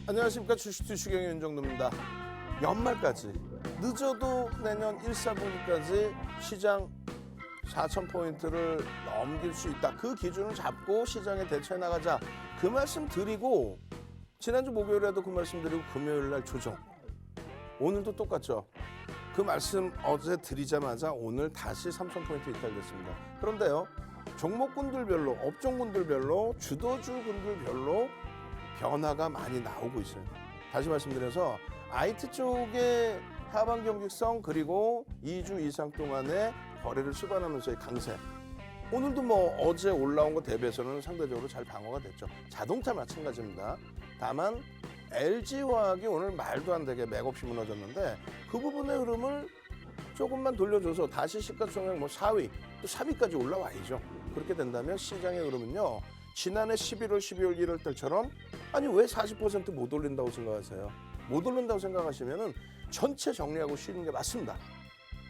안녕하십니까. 주식투시경의 윤정도입니다. 연말까지 늦어도 내년 1사분기까지 시장 4,000포인트를 넘길 수 있다. 그 기준을 잡고 시장에 대처해 나가자. 그 말씀 드리고 지난주 목요일에도 그 말씀 드리고 금요일 날 조정. 오늘도 똑같죠. 그 말씀 어제 드리자마자 오늘 다시 3,000포인트 이탈됐습니다. 그런데요. 종목군들별로, 업종군들별로, 주도주군들별로 변화가 많이 나오고 있어요. 다시 말씀드려서 IT 쪽의 하반 경직성 그리고 2주 이상 동안의 거래를 수반하면서의 강세. 오늘도 뭐 어제 올라온 거 대비해서는 상대적으로 잘 방어가 됐죠. 자동차 마찬가지입니다. 다만 LG화학이 오늘 말도 안 되게 맥없이 무너졌는데 그 부분의 흐름을 조금만 돌려줘서 다시 시가총액 뭐 4위, 또 3위까지 올라와야죠. 그렇게 된다면 시장의 흐름은요. 지난해 11월, 12월, 1월 달처럼 아니 왜 40% 못 올린다고 생각하세요? 못 올린다고 생각하시면은 전체 정리하고 쉬는 게 맞습니다.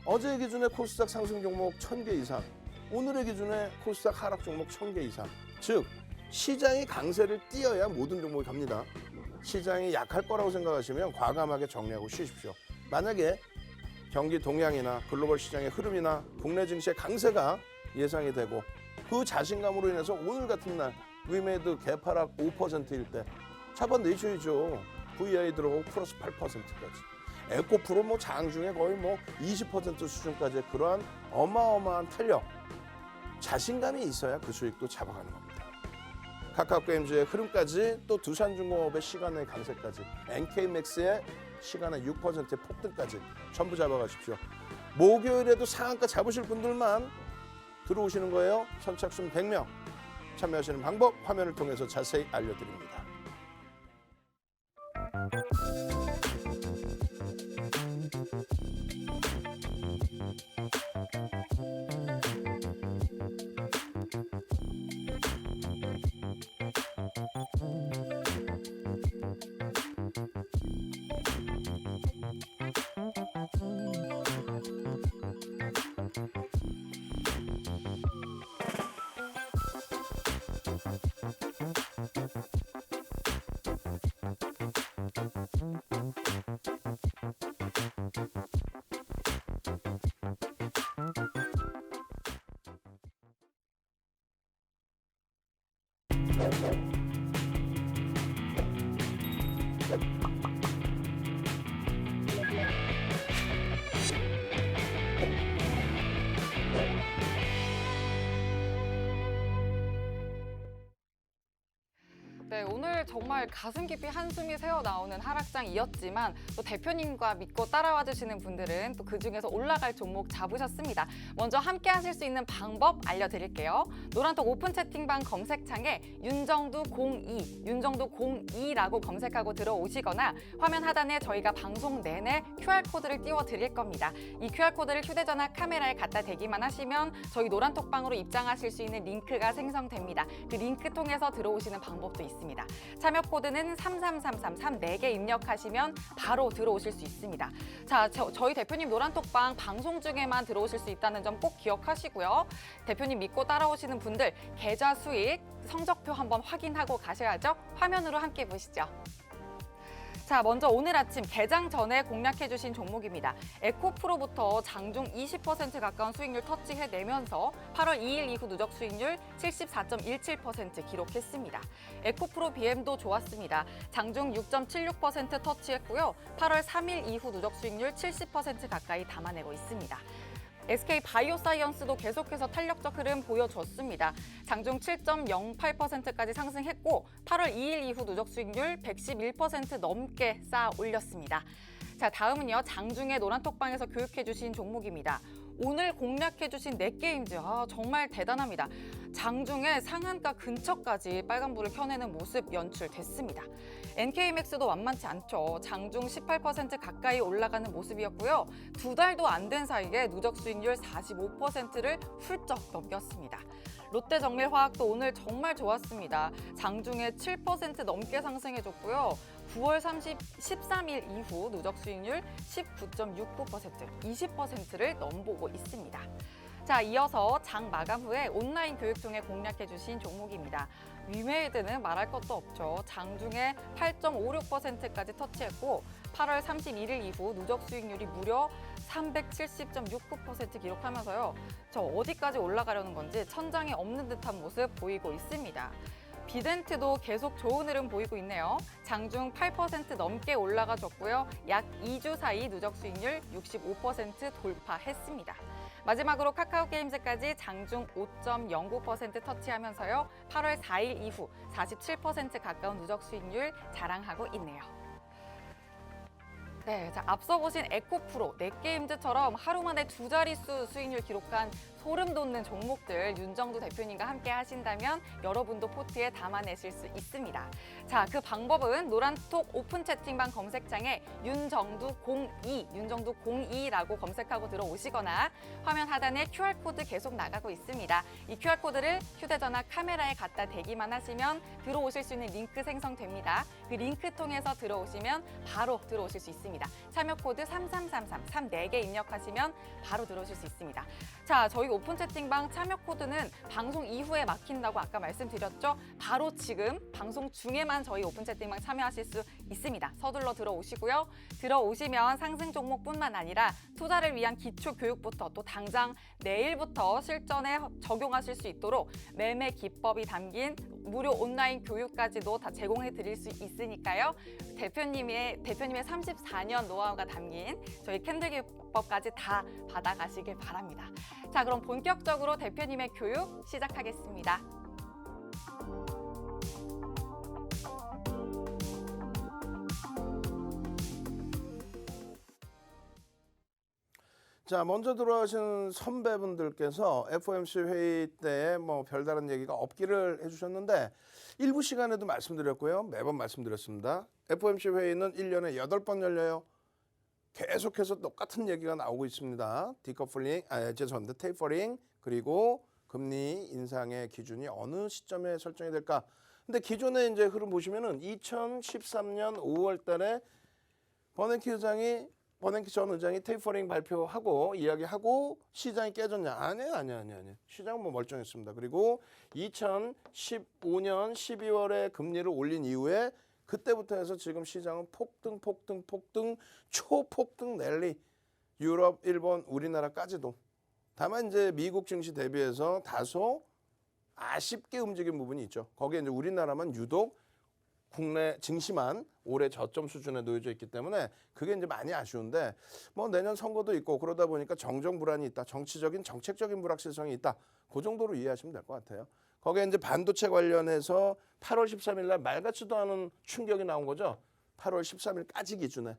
어제 기준에 코스닥 상승 종목 1,000개 이상, 오늘의 기준에 코스닥 하락 종목 1,000개 이상. 즉 시장이 강세를 띄어야 모든 종목이 갑니다. 시장이 약할 거라고 생각하시면 과감하게 정리하고 쉬십시오. 만약에 경기 동향이나 글로벌 시장의 흐름이나 국내 증시의 강세가 예상이 되고 그 자신감으로 인해서 오늘 같은 날 위메드 개파락 5%일 때 잡아내셔야죠. VI 들어오고 플러스 8%까지. 에코프로 뭐 장중에 거의 뭐 20% 수준까지 그러한 어마어마한 탄력. 자신감이 있어야 그 수익도 잡아가는 겁니다. 카카오게임즈의 흐름까지 또 두산중공업의 시간의 강세까지 NK맥스의 시간의 6%의 폭등까지 전부 잡아가십시오. 목요일에도 상한가 잡으실 분들만 들어오시는 거예요. 선착순 100명. 참여하시는 방법 화면을 통해서 자세히 알려드립니다. 네, 오늘 정말 가슴 깊이 한숨이 새어나오는 하락장이었지만 또 대표님과 믿고 따라와 주시는 분들은 또 그중에서 올라갈 종목 잡으셨습니다. 먼저 함께 하실 수 있는 방법 알려드릴게요. 노란톡 오픈 채팅방 검색창에 윤정두 02, 윤정두 02라고 검색하고 들어오시거나 화면 하단에 저희가 방송 내내 QR코드를 띄워드릴 겁니다. 이 QR코드를 휴대전화 카메라에 갖다 대기만 하시면 저희 노란톡방으로 입장하실 수 있는 링크가 생성됩니다. 그 링크 통해서 들어오시는 방법도 있습니다. 참여 코드는 33333 4개 입력하시면 바로 들어오실 수 있습니다. 자, 저희 대표님 노란톡방 방송 중에만 들어오실 수 있다는 점 꼭 기억하시고요. 대표님 믿고 따라오시는 분들 계좌 수익, 성적표 한번 확인하고 가셔야죠. 화면으로 함께 보시죠. 자, 먼저 오늘 아침 개장 전에 공략해주신 종목입니다. 에코프로부터 장중 20% 가까운 수익률 터치해내면서 8월 2일 이후 누적 수익률 74.17% 기록했습니다. 에코프로 BM도 좋았습니다. 장중 6.76% 터치했고요. 8월 3일 이후 누적 수익률 70% 가까이 담아내고 있습니다. SK바이오사이언스도 계속해서 탄력적 흐름 보여줬습니다. 장중 7.08%까지 상승했고 8월 2일 이후 누적 수익률 111% 넘게 쌓아 올렸습니다. 자, 다음은요. 장중에 노란톡방에서 교육해주신 종목입니다. 오늘 공략해주신 넷게임즈 정말 대단합니다. 장중에 상한가 근처까지 빨간불을 켜내는 모습 연출됐습니다. NK맥스도 만만치 않죠. 장중 18% 가까이 올라가는 모습이었고요. 2달도 안 된 사이에 누적 수익률 45%를 훌쩍 넘겼습니다. 롯데정밀화학도 오늘 정말 좋았습니다. 장중에 7% 넘게 상승해줬고요. 9월 13일 이후 누적 수익률 19.69%, 20%를 넘보고 있습니다. 자, 이어서 장 마감 후에 온라인 교육 통해 공략해 주신 종목입니다. 위메이드는 말할 것도 없죠. 장중에 8.56%까지 터치했고 8월 31일 이후 누적 수익률이 무려 370.69% 기록하면서요. 저 어디까지 올라가려는 건지 천장에 없는 듯한 모습 보이고 있습니다. 비덴트도 계속 좋은 흐름 보이고 있네요. 장중 8% 넘게 올라가 줬고요. 약 2주 사이 누적 수익률 65% 돌파했습니다. 마지막으로 카카오게임즈까지 장중 5.09% 터치하면서요. 8월 4일 이후 47% 가까운 누적 수익률 자랑하고 있네요. 네, 자, 앞서 보신 에코프로, 넷게임즈처럼 하루 만에 두 자릿수 수익률 기록한 소름 돋는 종목들 윤정두 대표님과 함께 하신다면 여러분도 포트에 담아내실 수 있습니다. 자, 그 방법은 노란톡 오픈 채팅방 검색창에 윤정두 02라고 검색하고 들어오시거나 화면 하단에 QR코드 계속 나가고 있습니다. 이 QR코드를 휴대전화 카메라에 갖다 대기만 하시면 들어오실 수 있는 링크 생성됩니다. 그 링크 통해서 들어오시면 바로 들어오실 수 있습니다. 참여 코드 3333 34개 입력하시면 바로 들어오실 수 있습니다. 자, 저희 오픈 채팅방 참여 코드는 방송 이후에 막힌다고 아까 말씀드렸죠? 바로 지금 방송 중에만 저희 오픈 채팅방 참여하실 수 있습니다. 서둘러 들어오시고요. 들어오시면 상승 종목뿐만 아니라 투자를 위한 기초 교육부터 또 당장 내일부터 실전에 적용하실 수 있도록 매매 기법이 담긴 무료 온라인 교육까지도 다 제공해 드릴 수 있으니까요. 대표님의 34년 노하우가 담긴 저희 캔들 기법까지 다 받아가시길 바랍니다. 자, 그럼 본격적으로 대표님의 교육 시작하겠습니다. 자, 먼저 들어가신 선배분들께서 FOMC 회의 때 뭐 별다른 얘기가 없기를 해주셨는데 일부 시간에도 말씀드렸고요. 매번 말씀드렸습니다. FOMC 회의는 1년에 8번 열려요. 계속해서 똑같은 얘기가 나오고 있습니다. 디커플링, 죄송합니다. 테이퍼링, 그리고 금리 인상의 기준이 어느 시점에 설정이 될까? 근데 기존의 이제 흐름 보시면은 2013년 5월 달에 버냉키 전 의장이 테이퍼링 발표하고 이야기하고 시장이 깨졌냐? 아니에요. 시장은 뭐 멀쩡했습니다. 그리고 2015년 12월에 금리를 올린 이후에 그때부터 해서 지금 시장은 폭등, 초폭등 랠리. 유럽, 일본, 우리나라까지도. 다만 이제 미국 증시 대비해서 다소 아쉽게 움직인 부분이 있죠. 거기에 이제 우리나라만 유독 국내 증시만 올해 저점 수준에 놓여져 있기 때문에 그게 이제 많이 아쉬운데 뭐 내년 선거도 있고 그러다 보니까 정정 불안이 있다. 정책적인 불확실성이 있다. 그 정도로 이해하시면 될 것 같아요. 거기에 이제 반도체 관련해서 8월 13일 날 말 같지도 않은 충격이 나온 거죠. 8월 13일까지 기준에.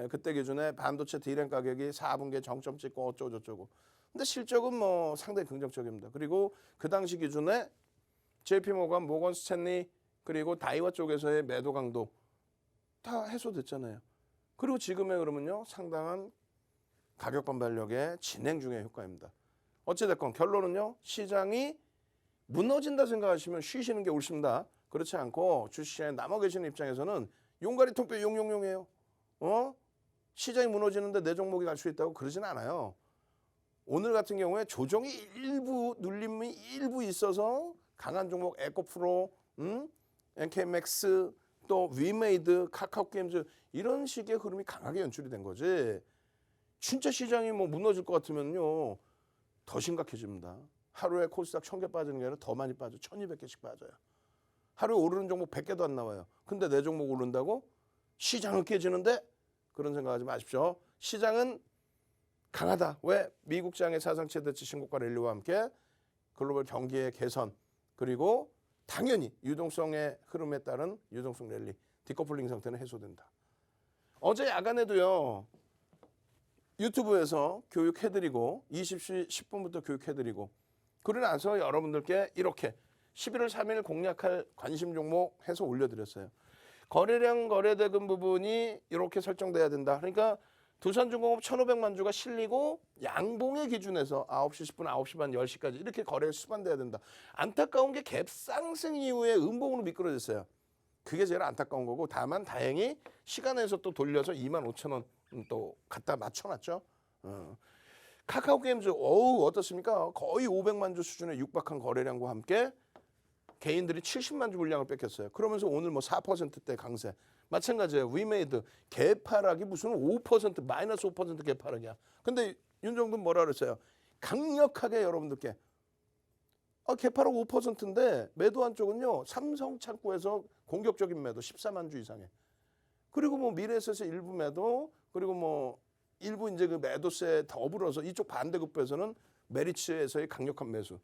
그때 기준에 반도체 D램 가격이 4분기에 정점 찍고 어쩌고저쩌고. 근데 실적은 뭐 상당히 긍정적입니다. 그리고 그 당시 기준에 JP모건, 모건 스탠리 그리고 다이와 쪽에서의 매도 강도 다 해소됐잖아요. 그리고 지금의 흐름은요. 상당한 가격 반발력의 진행 중의 효과입니다. 어찌됐건 결론은요. 시장이 무너진다 생각하시면 쉬시는 게 옳습니다. 그렇지 않고 주식시장에 남아 계시는 입장에서는 용가리 통뼈 용용용이에요. 시장이 무너지는데 내 종목이 갈 수 있다고 그러진 않아요. 오늘 같은 경우에 조정이 눌림이 일부 있어서 강한 종목 에코프로, NK맥스, 또 위메이드, 카카오게임즈 이런 식의 흐름이 강하게 연출이 된 거지. 진짜 시장이 뭐 무너질 것 같으면요. 더 심각해집니다. 하루에 코스닥 1000개 빠지는 게 아니라 더 많이 빠져. 1200개씩 빠져요. 하루에 오르는 종목 100개도 안 나와요. 근데 내 종목 오른다고? 시장은 깨지는데? 그런 생각하지 마십시오. 시장은 강하다. 왜? 미국장의 사상 최대치 신고가 랠리와 함께 글로벌 경기의 개선 그리고 당연히 유동성의 흐름에 따른 유동성 랠리, 디커플링 상태는 해소된다. 어제 야간에도요. 유튜브에서 교육해드리고 20시 10분부터 교육해드리고 그러고 나서 여러분들께 이렇게 11월 3일 공략할 관심 종목 해서 올려드렸어요. 거래량 거래대금 부분이 이렇게 설정돼야 된다. 그러니까 두산중공업 1,500만 주가 실리고 양봉의 기준에서 9시 10분, 9시 반, 10시까지 이렇게 거래가 수반돼야 된다. 안타까운 게 갭 상승 이후에 음봉으로 미끄러졌어요. 그게 제일 안타까운 거고 다만 다행히 시간에서 또 돌려서 25,000원 또 갖다 맞춰놨죠. 카카오 게임즈 어우 어떻습니까? 거의 500만 주 수준의 육박한 거래량과 함께 개인들이 70만 주 물량을 뺏겼어요. 그러면서 오늘 뭐 4%대 강세. 마찬가지예요. 위메이드 개파락이 무슨 5% 마이너스 5% 개파락이야. 근데 윤정돈 뭐라 그랬어요? 강력하게 여러분들께 개파락 5%인데 매도한 쪽은요. 삼성 창고에서 공격적인 매도 14만 주 이상에. 그리고 뭐 미래에셋에서 일부 매도 그리고 뭐 일부 이제 그 매도세 더불어서 이쪽 반대급부에서는 메리츠에서의 강력한 매수.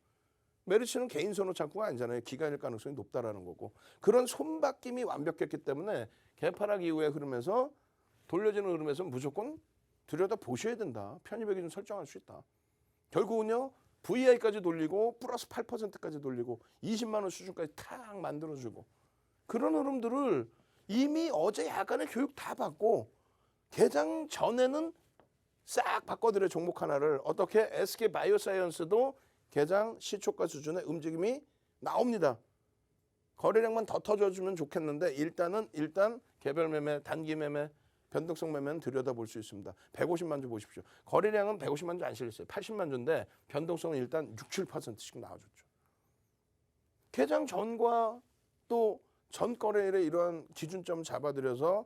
메리츠는 개인 선호 창고가 아니잖아요. 기간일 가능성이 높다라는 거고. 그런 손바뀜이 완벽했기 때문에 개파락 이후에 흐름에서 돌려지는 흐름에서 무조건 들여다 보셔야 된다. 편입의 기준 설정할 수 있다. 결국은요. VI까지 돌리고 플러스 8%까지 돌리고 20만 원 수준까지 탁 만들어주고 그런 흐름들을 이미 어제 약간의 교육 다 받고 개장 전에는 싹 바꿔드려 종목 하나를 어떻게 SK바이오사이언스도 개장 시초가 수준의 움직임이 나옵니다. 거래량만 더 터져주면 좋겠는데 일단 개별 매매, 단기 매매, 변동성 매매는 들여다볼 수 있습니다. 150만 주 보십시오. 거래량은 150만 주 안 실렸어요. 80만 주인데 변동성은 일단 6, 7%씩 나와줬죠. 개장 전과 또 전 거래일에 이러한 기준점 잡아들여서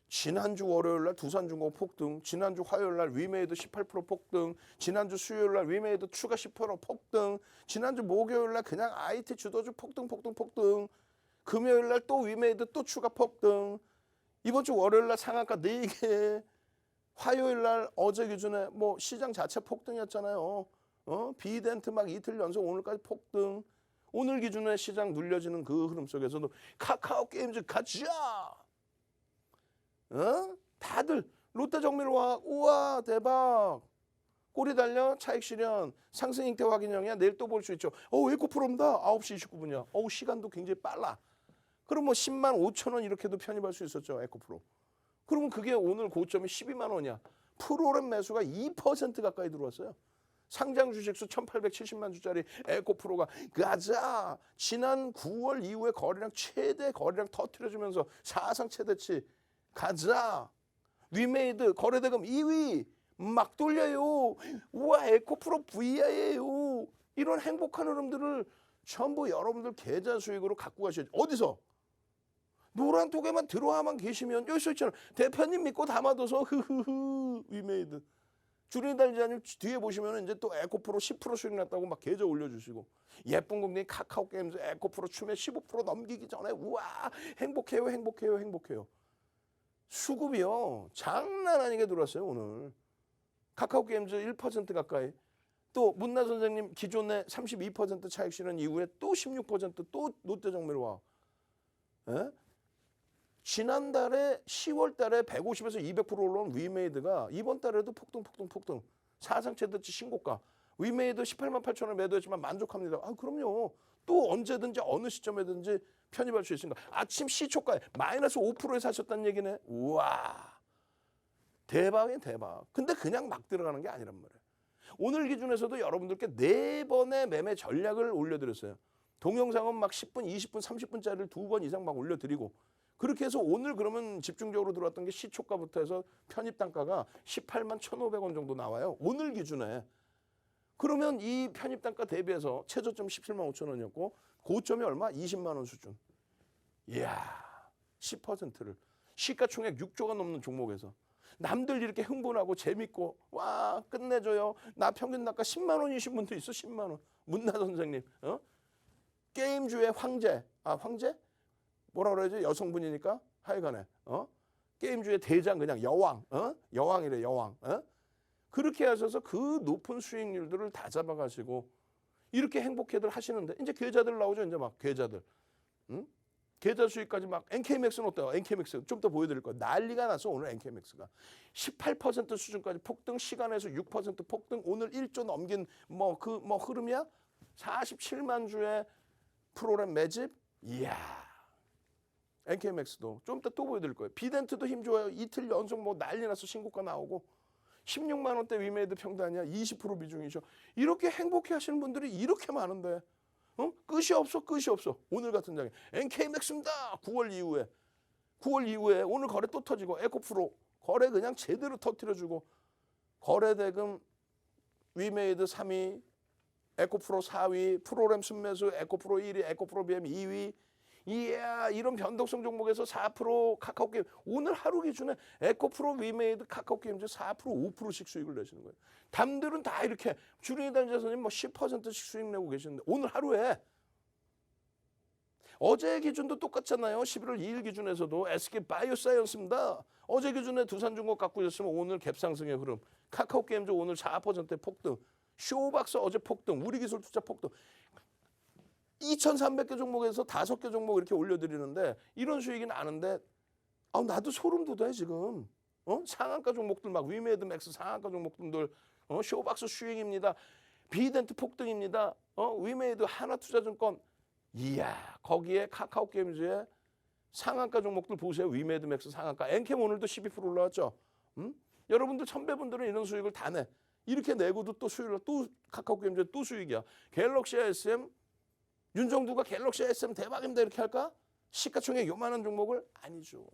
지난주 월요일날 두산중공 폭등, 지난주 화요일날 위메이드 18% 폭등, 지난주 수요일날 위메이드 추가 10% 폭등, 지난주 목요일날 그냥 IT 주도주 폭등, 금요일날 또 위메이드 또 추가 폭등, 이번 주 월요일날 상한가 4개, 화요일날 어제 기준에 뭐 시장 자체 폭등이었잖아요. 비덴트 막 이틀 연속 오늘까지 폭등. 오늘 기준에 시장 눌려지는 그 흐름 속에서도 카카오 게임즈 가자. 다들 롯데정밀 와 우와 대박. 꼬리 달려 차익 실현 상승 형태 확인형이야. 내일 또 볼 수 있죠. 에코프로입니다. 9시 29분이야. 시간도 굉장히 빨라. 그럼 뭐 10만 5천 원 이렇게도 편입할 수 있었죠. 에코프로. 그러면 그게 오늘 고점이 12만 원이야. 프로그램 매수가 2% 가까이 들어왔어요. 상장 주식수 1870만 주짜리 에코프로가 가자. 지난 9월 이후에 거래량 최대 거래량 터트려주면서 사상 최대치 가자. 위메이드 거래대금 2위 막 돌려요. 우와 에코프로 VI예요. 이런 행복한 흐름들을 전부 여러분들 계좌 수익으로 갖고 가셔야죠. 어디서? 노란 통에만 들어와만 계시면 여기 써있잖아. 대표님 믿고 담아둬서 흐흐흐 위메이드. 주린이 달지아님 뒤에 보시면 이제 또 에코프로 10% 수익 났다고 막 계좌 올려주시고 예쁜 국민 카카오 게임즈 에코프로 추매 15% 넘기기 전에 우와 행복해요. 수급이요 장난 아니게 들어왔어요 오늘. 카카오 게임즈 1% 가까이. 또 문나 선생님 기존에 32% 차익 실현 이후에 또 16%또 롯데정밀 와. 에? 지난달에 10월 달에 150에서 200% 올라온 위메이드가 이번 달에도 폭등. 사상 최대치 신고가. 위메이드 18만 8천 원 매도했지만 만족합니다. 그럼요. 또 언제든지 어느 시점에든지 편입할 수 있으니까. 아침 시초가에 마이너스 5%에 사셨다는 얘기네. 우와. 대박이에요 대박. 근데 그냥 막 들어가는 게 아니란 말이에요. 오늘 기준에서도 여러분들께 4번의 매매 전략을 올려드렸어요. 동영상은 막 10분, 20분, 30분짜리를 2번 이상 막 올려드리고 그렇게 해서 오늘 그러면 집중적으로 들어왔던 게 시초가부터 해서 편입 단가가 18만 1,500원 정도 나와요. 오늘 기준에. 그러면 이 편입 단가 대비해서 최저점 17만 5천 원이었고 고점이 얼마? 20만 원 수준. 이야 10%를 시가총액 6조가 넘는 종목에서 남들 이렇게 흥분하고 재밌고 와 끝내줘요. 나 평균 단가 10만 원이신 분도 있어. 10만 원. 문나 선생님. 게임주의 황제. 황제? 뭐라 그러지? 여성분이니까 하여간에 게임주의 대장 그냥 여왕. 여왕이래 여왕. 그렇게 하셔서 그 높은 수익률들을 다 잡아가시고 이렇게 행복해들 하시는데 이제 계좌들 나오죠. 이제 막 계좌들. 계좌 수익까지 막 NK맥스는 어때요? NK맥스 좀 더 보여드릴 거예요. 난리가 났어 오늘 NK맥스가 18% 수준까지 폭등, 시간에서 6% 폭등. 오늘 1조 넘긴 흐름이야. 47만 주의 프로그램 매집. 이야. NK맥스도 좀 이따 또 보여드릴 거예요. 비덴트도 힘 좋아요. 이틀 연속 뭐 난리 나서 신고가 나오고 16만 원대 위메이드 평단이야. 20% 비중이죠. 이렇게 행복해 하시는 분들이 이렇게 많은데 끝이 없어. 오늘 같은 장에 NK맥스입니다. 9월 이후에 오늘 거래 또 터지고 에코프로 거래 그냥 제대로 터뜨려주고 거래대금 위메이드 3위, 에코프로 4위, 프로램 순매수 에코프로 1위, 에코프로 BM 2위. 이야, 이런 변동성 종목에서 4% 카카오게임 오늘 하루 기준에 에코프로 위메이드 카카오게임즈 4% 5%씩 수익을 내시는 거예요. 남들은 다 이렇게 주린이 단자선님 뭐 10%씩 수익 내고 계시는데 오늘 하루에 어제 기준도 똑같잖아요. 11월 2일 기준에서도 SK 바이오사이언스입니다. 어제 기준에 두산중공 갖고 있었으면 오늘 갭상승의 흐름. 카카오게임즈 오늘 4%의 폭등. 쇼박스 어제 폭등. 우리기술투자 폭등. 2,300개 종목에서 5개 종목 이렇게 올려드리는데 이런 수익이 나는데 나도 소름 돋아요 지금. 상한가 종목들 막 위메드 맥스 상한가 종목들 쇼박스 수익입니다. 비덴트 폭등입니다. 위메이드 하나투자증권 이야 거기에 카카오게임즈의 상한가 종목들 보세요. 위메드 맥스 상한가 엔캠 오늘도 12% 올라왔죠. 여러분들 선배분들은 이런 수익을 다 내. 이렇게 내고도 또 수익을 또 카카오게임즈 또 수익이야. 갤럭시 SM 윤정두가 갤럭시 SM 대박입니다 이렇게 할까? 시가총액 요만한 종목을 아니죠.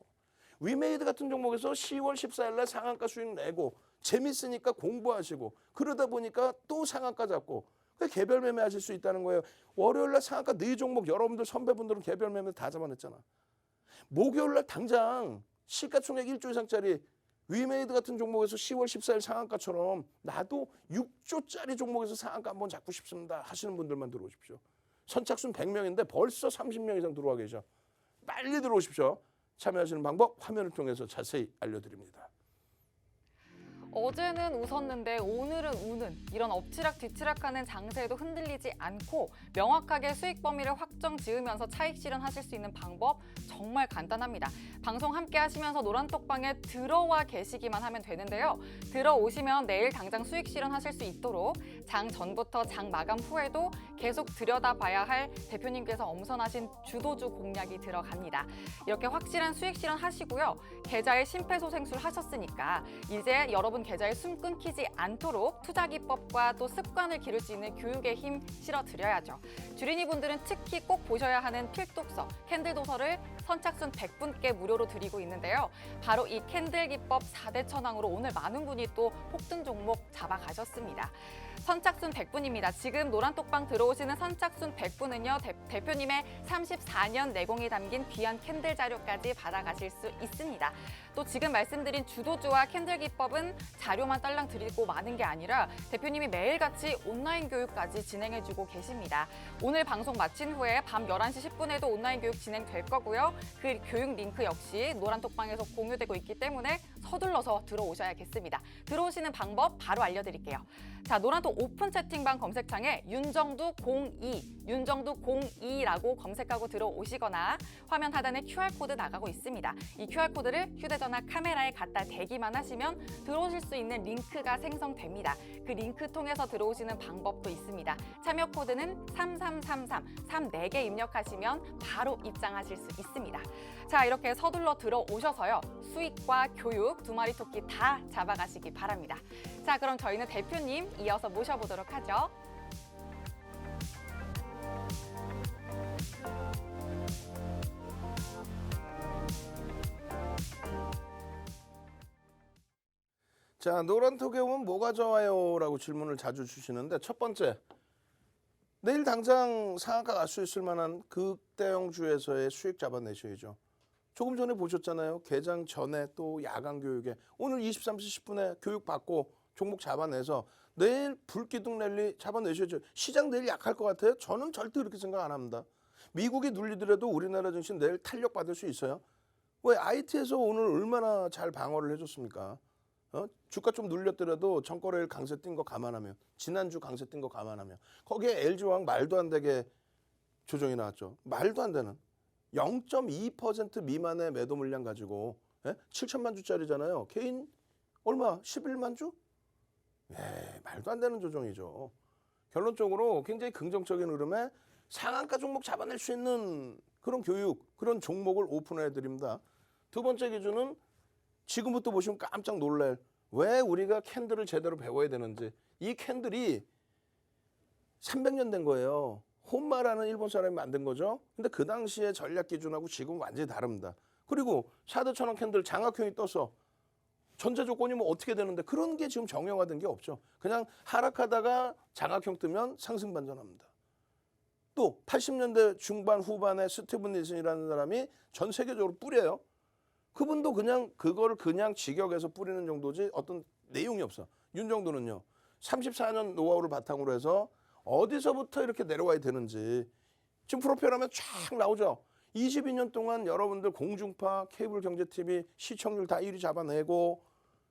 위메이드 같은 종목에서 10월 14일 날 상한가 수익 내고 재밌으니까 공부하시고 그러다 보니까 또 상한가 잡고 개별 매매 하실 수 있다는 거예요. 월요일 날 상한가 4종목 여러분들 선배분들은 개별 매매 다 잡아냈잖아. 목요일 날 당장 시가총액 1조 이상짜리 위메이드 같은 종목에서 10월 14일 상한가처럼 나도 6조짜리 종목에서 상한가 한번 잡고 싶습니다 하시는 분들만 들어오십시오. 선착순 100명인데 벌써 30명 이상 들어와 계셔. 빨리 들어오십시오. 참여하시는 방법 화면을 통해서 자세히 알려드립니다. 어제는 웃었는데 오늘은 우는 이런 엎치락뒤치락하는 장세에도 흔들리지 않고 명확하게 수익 범위를 확정 지으면서 차익 실현하실 수 있는 방법 정말 간단합니다. 방송 함께 하시면서 노란톡방에 들어와 계시기만 하면 되는데요. 들어오시면 내일 당장 수익 실현하실 수 있도록 장 전부터 장 마감 후에도 계속 들여다봐야 할 대표님께서 엄선하신 주도주 공략이 들어갑니다. 이렇게 확실한 수익 실현하시고요. 계좌에 심폐소생술 하셨으니까 이제 여러분 계좌에 숨 끊기지 않도록 투자 기법과 또 습관을 기를 수 있는 교육의 힘 실어드려야죠. 주린이 분들은 특히 꼭 보셔야 하는 필독서 캔들 도서를 선착순 100분께 무료로 드리고 있는데요. 바로 이 캔들 기법 4대 천왕으로 오늘 많은 분이 또 폭등 종목 잡아가셨습니다. 선착순 100분입니다. 지금 노란톡방 들어오시는 선착순 100분은요. 대표님의 34년 내공이 담긴 귀한 캔들 자료까지 받아가실 수 있습니다. 또 지금 말씀드린 주도주와 캔들 기법은 자료만 딸랑 드리고 마는 게 아니라 대표님이 매일같이 온라인 교육까지 진행해주고 계십니다. 오늘 방송 마친 후에 밤 11시 10분에도 온라인 교육 진행될 거고요. 그 교육 링크 역시 노란톡방에서 공유되고 있기 때문에 서둘러서 들어오셔야겠습니다. 들어오시는 방법 바로 알려드릴게요. 자, 노란톡 오픈 채팅방 검색창에 윤정두 02, 윤정두 02라고 검색하고 들어오시거나 화면 하단에 QR코드 나가고 있습니다. 이 QR코드를 휴대전화 카메라에 갖다 대기만 하시면 들어오실 수 있는 링크가 생성됩니다. 그 링크 통해서 들어오시는 방법도 있습니다. 참여 코드는 3333, 34개 입력하시면 바로 입장하실 수 있습니다. 자, 이렇게 서둘러 들어오셔서요. 수익과 교육 두 마리 토끼 다 잡아가시기 바랍니다. 자, 그럼 저희는 대표님 이어서 모셔보도록 하죠. 자, 노란톡에 오면 뭐가 좋아요? 라고 질문을 자주 주시는데 첫 번째, 내일 당장 상한가 갈 수 있을 만한 극대형주에서의 수익 잡아내셔야죠. 조금 전에 보셨잖아요. 개장 전에 또 야간 교육에 오늘 23시 10분에 교육 받고 종목 잡아내서 내일 불기둥 랠리 잡아내셔야죠. 시장 내일 약할 것 같아요? 저는 절대 그렇게 생각 안 합니다. 미국이 눌리더라도 우리나라 증시 내일 탄력 받을 수 있어요. 왜 IT에서 오늘 얼마나 잘 방어를 해줬습니까? 주가 좀 눌렸더라도 정거래일 강세 뛴 거 감안하면 지난주 강세 뛴 거 감안하면 거기에 LG화학 말도 안 되게 조정이 나왔죠. 말도 안 되는 0.2% 미만의 매도 물량 가지고 7천만 주짜리잖아요. 개인 얼마? 11만 주? 말도 안 되는 조정이죠. 결론적으로 굉장히 긍정적인 흐름에 상한가 종목 잡아낼 수 있는 그런 교육, 그런 종목을 오픈해 드립니다. 두 번째 기준은 지금부터 보시면 깜짝 놀랄 왜 우리가 캔들을 제대로 배워야 되는지. 이 캔들이 300년 된 거예요. 혼마라는 일본 사람이 만든 거죠. 근데 그 당시의 전략 기준하고 지금 완전히 다릅니다. 그리고 4대 천왕 캔들 장학형이 떴어. 전제 조건이 뭐 어떻게 되는데 그런 게 지금 정형화된 게 없죠. 그냥 하락하다가 장악형 뜨면 상승 반전합니다. 또 80년대 중반 후반에 스티븐 닐슨이라는 사람이 전 세계적으로 뿌려요. 그분도 그냥 그거를 그냥 직역해서 뿌리는 정도지 어떤 내용이 없어. 윤정도는요. 34년 노하우를 바탕으로 해서 어디서부터 이렇게 내려와야 되는지 지금 프로필하면 쫙 나오죠. 22년 동안 여러분들 공중파, 케이블 경제 TV 시청률 다 1위 잡아내고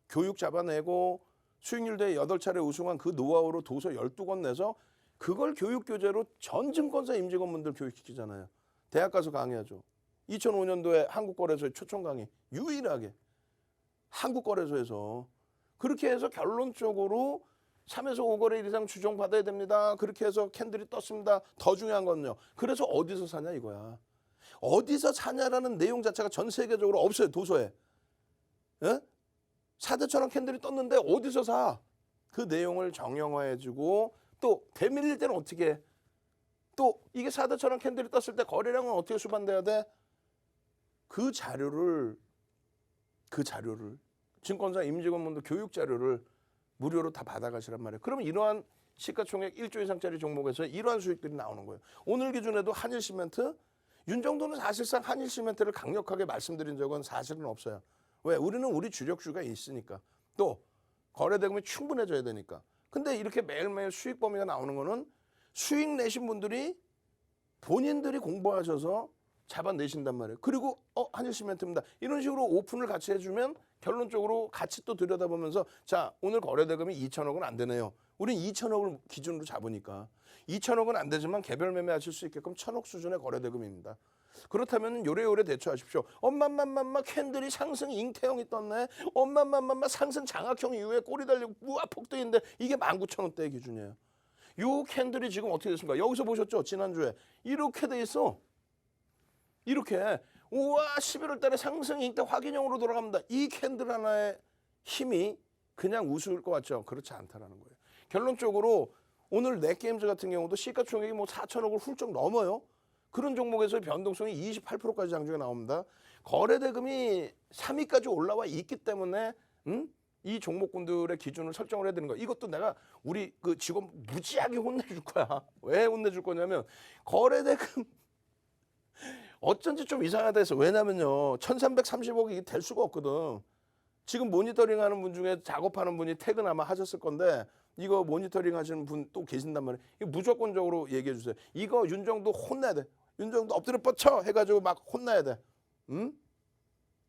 교육 잡아내고 수익률 대회 8차례 우승한 그 노하우로 도서 12권 내서 그걸 교육 교재로 전 증권사 임직원분들 교육시키잖아요. 대학 가서 강의하죠. 2005년도에 한국거래소의 초청 강의 유일하게 한국거래소에서 그렇게 해서 결론적으로 3에서 5거래 이상 주종받아야 됩니다. 그렇게 해서 캔들이 떴습니다. 더 중요한 건요. 그래서 어디서 사냐 이거야. 어디서 사냐라는 내용 자체가 전 세계적으로 없어요. 도서에. 예? 4대천왕 캔들이 떴는데 어디서 사? 그 내용을 정형화해주고 또 대밀릴 때는 어떻게 해? 또 이게 4대천왕 캔들이 떴을 때 거래량은 어떻게 수반돼야 돼? 그 자료를 증권사 임직원분들 교육 자료를 무료로 다 받아가시란 말이에요. 그러면 이러한 시가총액 1조 이상짜리 종목에서 이러한 수익들이 나오는 거예요. 오늘 기준에도 한일시멘트 윤정도는 사실상 한일시멘트를 강력하게 말씀드린 적은 사실은 없어요. 왜? 우리는 우리 주력주가 있으니까. 또 거래대금이 충분해져야 되니까. 근데 이렇게 매일매일 수익 범위가 나오는 거는 수익 내신 분들이 본인들이 공부하셔서 잡아내신단 말이에요. 그리고 한일시멘트입니다. 이런 식으로 오픈을 같이 해주면 결론적으로 같이 또 들여다보면서 자 오늘 거래대금이 2천억은 안 되네요. 우린 2천억을 기준으로 잡으니까 2천억은 안 되지만 개별 매매하실 수 있게끔 1,000억 수준의 거래대금입니다. 그렇다면 요래요래 대처하십시오. 엄마맘맘마 캔들이 상승 잉태형이 떴네. 엄마맘맘마 상승 장악형 이후에 꼬리 달리고 우와 폭등인데 이게 19,000원대의 기준이에요. 요 캔들이 지금 어떻게 됐습니까? 여기서 보셨죠? 지난주에 이렇게 돼 있어. 이렇게 우와 11월 달에 상승 잉태 확인형으로 돌아갑니다. 이 캔들 하나의 힘이 그냥 우스울 것 같죠? 그렇지 않다라는 거예요. 결론적으로 오늘 넷게임즈 같은 경우도 시가총액이 뭐 4천억을 훌쩍 넘어요. 그런 종목에서 변동성이 28%까지 장중에 나옵니다. 거래대금이 3위까지 올라와 있기 때문에 이 종목군들의 기준을 설정을 해야 되는 거야. 이것도 내가 우리 그 직원 무지하게 혼내줄 거야. 왜 혼내줄 거냐면 거래대금 어쩐지 좀 이상하다 해서 왜냐면요 1330억이 될 수가 없거든. 지금 모니터링 하는 분 중에 작업하는 분이 퇴근 아마 하셨을 건데 이거 모니터링 하시는 분 또 계신단 말이에요. 이거 무조건적으로 얘기해 주세요. 이거 윤정도 혼내야 돼. 윤정도 엎드려 뻗쳐 해가지고 막 혼나야 돼. 응?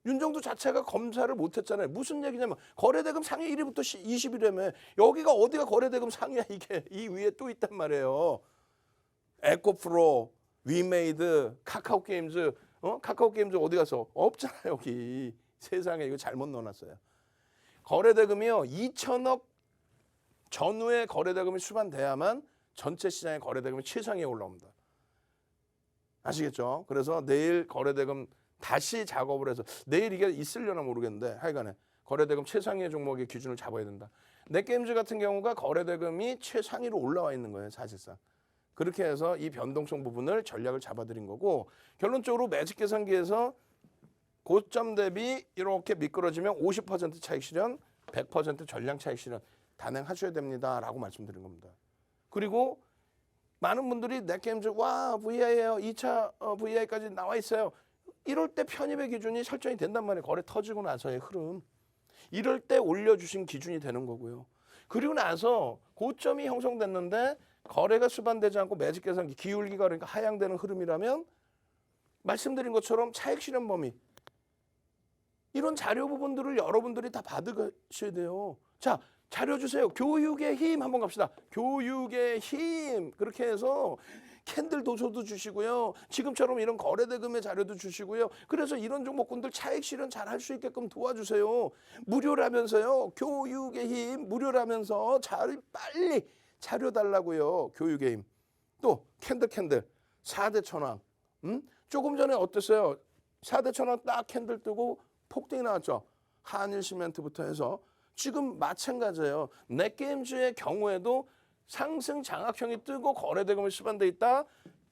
윤정도 자체가 검사를 못했잖아요. 무슨 얘기냐면 거래대금 상위 1위부터 20위라며 여기가 어디가 거래대금 상위야 이게 이 위에 또 있단 말이에요. 에코프로, 위메이드, 카카오게임즈, 카카오게임즈 어디 가서 없잖아요 여기 세상에 이거 잘못 넣어놨어요. 거래대금이요 2천억 전후에 거래대금이 수반돼야만 전체 시장의 거래대금이 최상위에 올라옵니다. 아시겠죠? 그래서 내일 거래대금 다시 작업을 해서 내일 이게 있으려나 모르겠는데 하여간에 거래대금 최상위의 종목의 기준을 잡아야 된다. 넷게임즈 같은 경우가 거래대금이 최상위로 올라와 있는 거예요 사실상. 그렇게 해서 이 변동성 부분을 전략을 잡아드린 거고 결론적으로 매직 계산기에서 고점 대비 이렇게 미끄러지면 50% 차익 실현, 100% 전량 차익 실현 단행하셔야 됩니다라고 말씀드린 겁니다. 그리고 많은 분들이 넷게임즈 와 VI예요. 2차 VI까지 나와 있어요. 이럴 때 편입의 기준이 설정이 된단 말이에요. 거래 터지고 나서의 흐름. 이럴 때 올려주신 기준이 되는 거고요. 그리고 나서 고점이 형성됐는데 거래가 수반되지 않고 매직 계산기 기울기가 그러니까 하향되는 흐름이라면 말씀드린 것처럼 차익 실현 범위 이런 자료 부분들을 여러분들이 다 받으셔야 돼요. 자, 자료 주세요. 교육의 힘 한번 갑시다. 교육의 힘 그렇게 해서 캔들 도서도 주시고요. 지금처럼 이런 거래대금의 자료도 주시고요. 그래서 이런 종목군들 차익 실현 잘 할 수 있게끔 도와주세요. 무료라면서요. 교육의 힘 무료라면서 빨리 자료 달라고요. 교육의 힘. 또 캔들 4대 천왕. 조금 전에 어땠어요? 4대 천왕 딱 캔들 뜨고 폭등이 나왔죠. 한일시멘트부터 해서 지금 마찬가지예요. 넷게임즈의 경우에도 상승 장악형이 뜨고 거래대금이 수반돼 있다.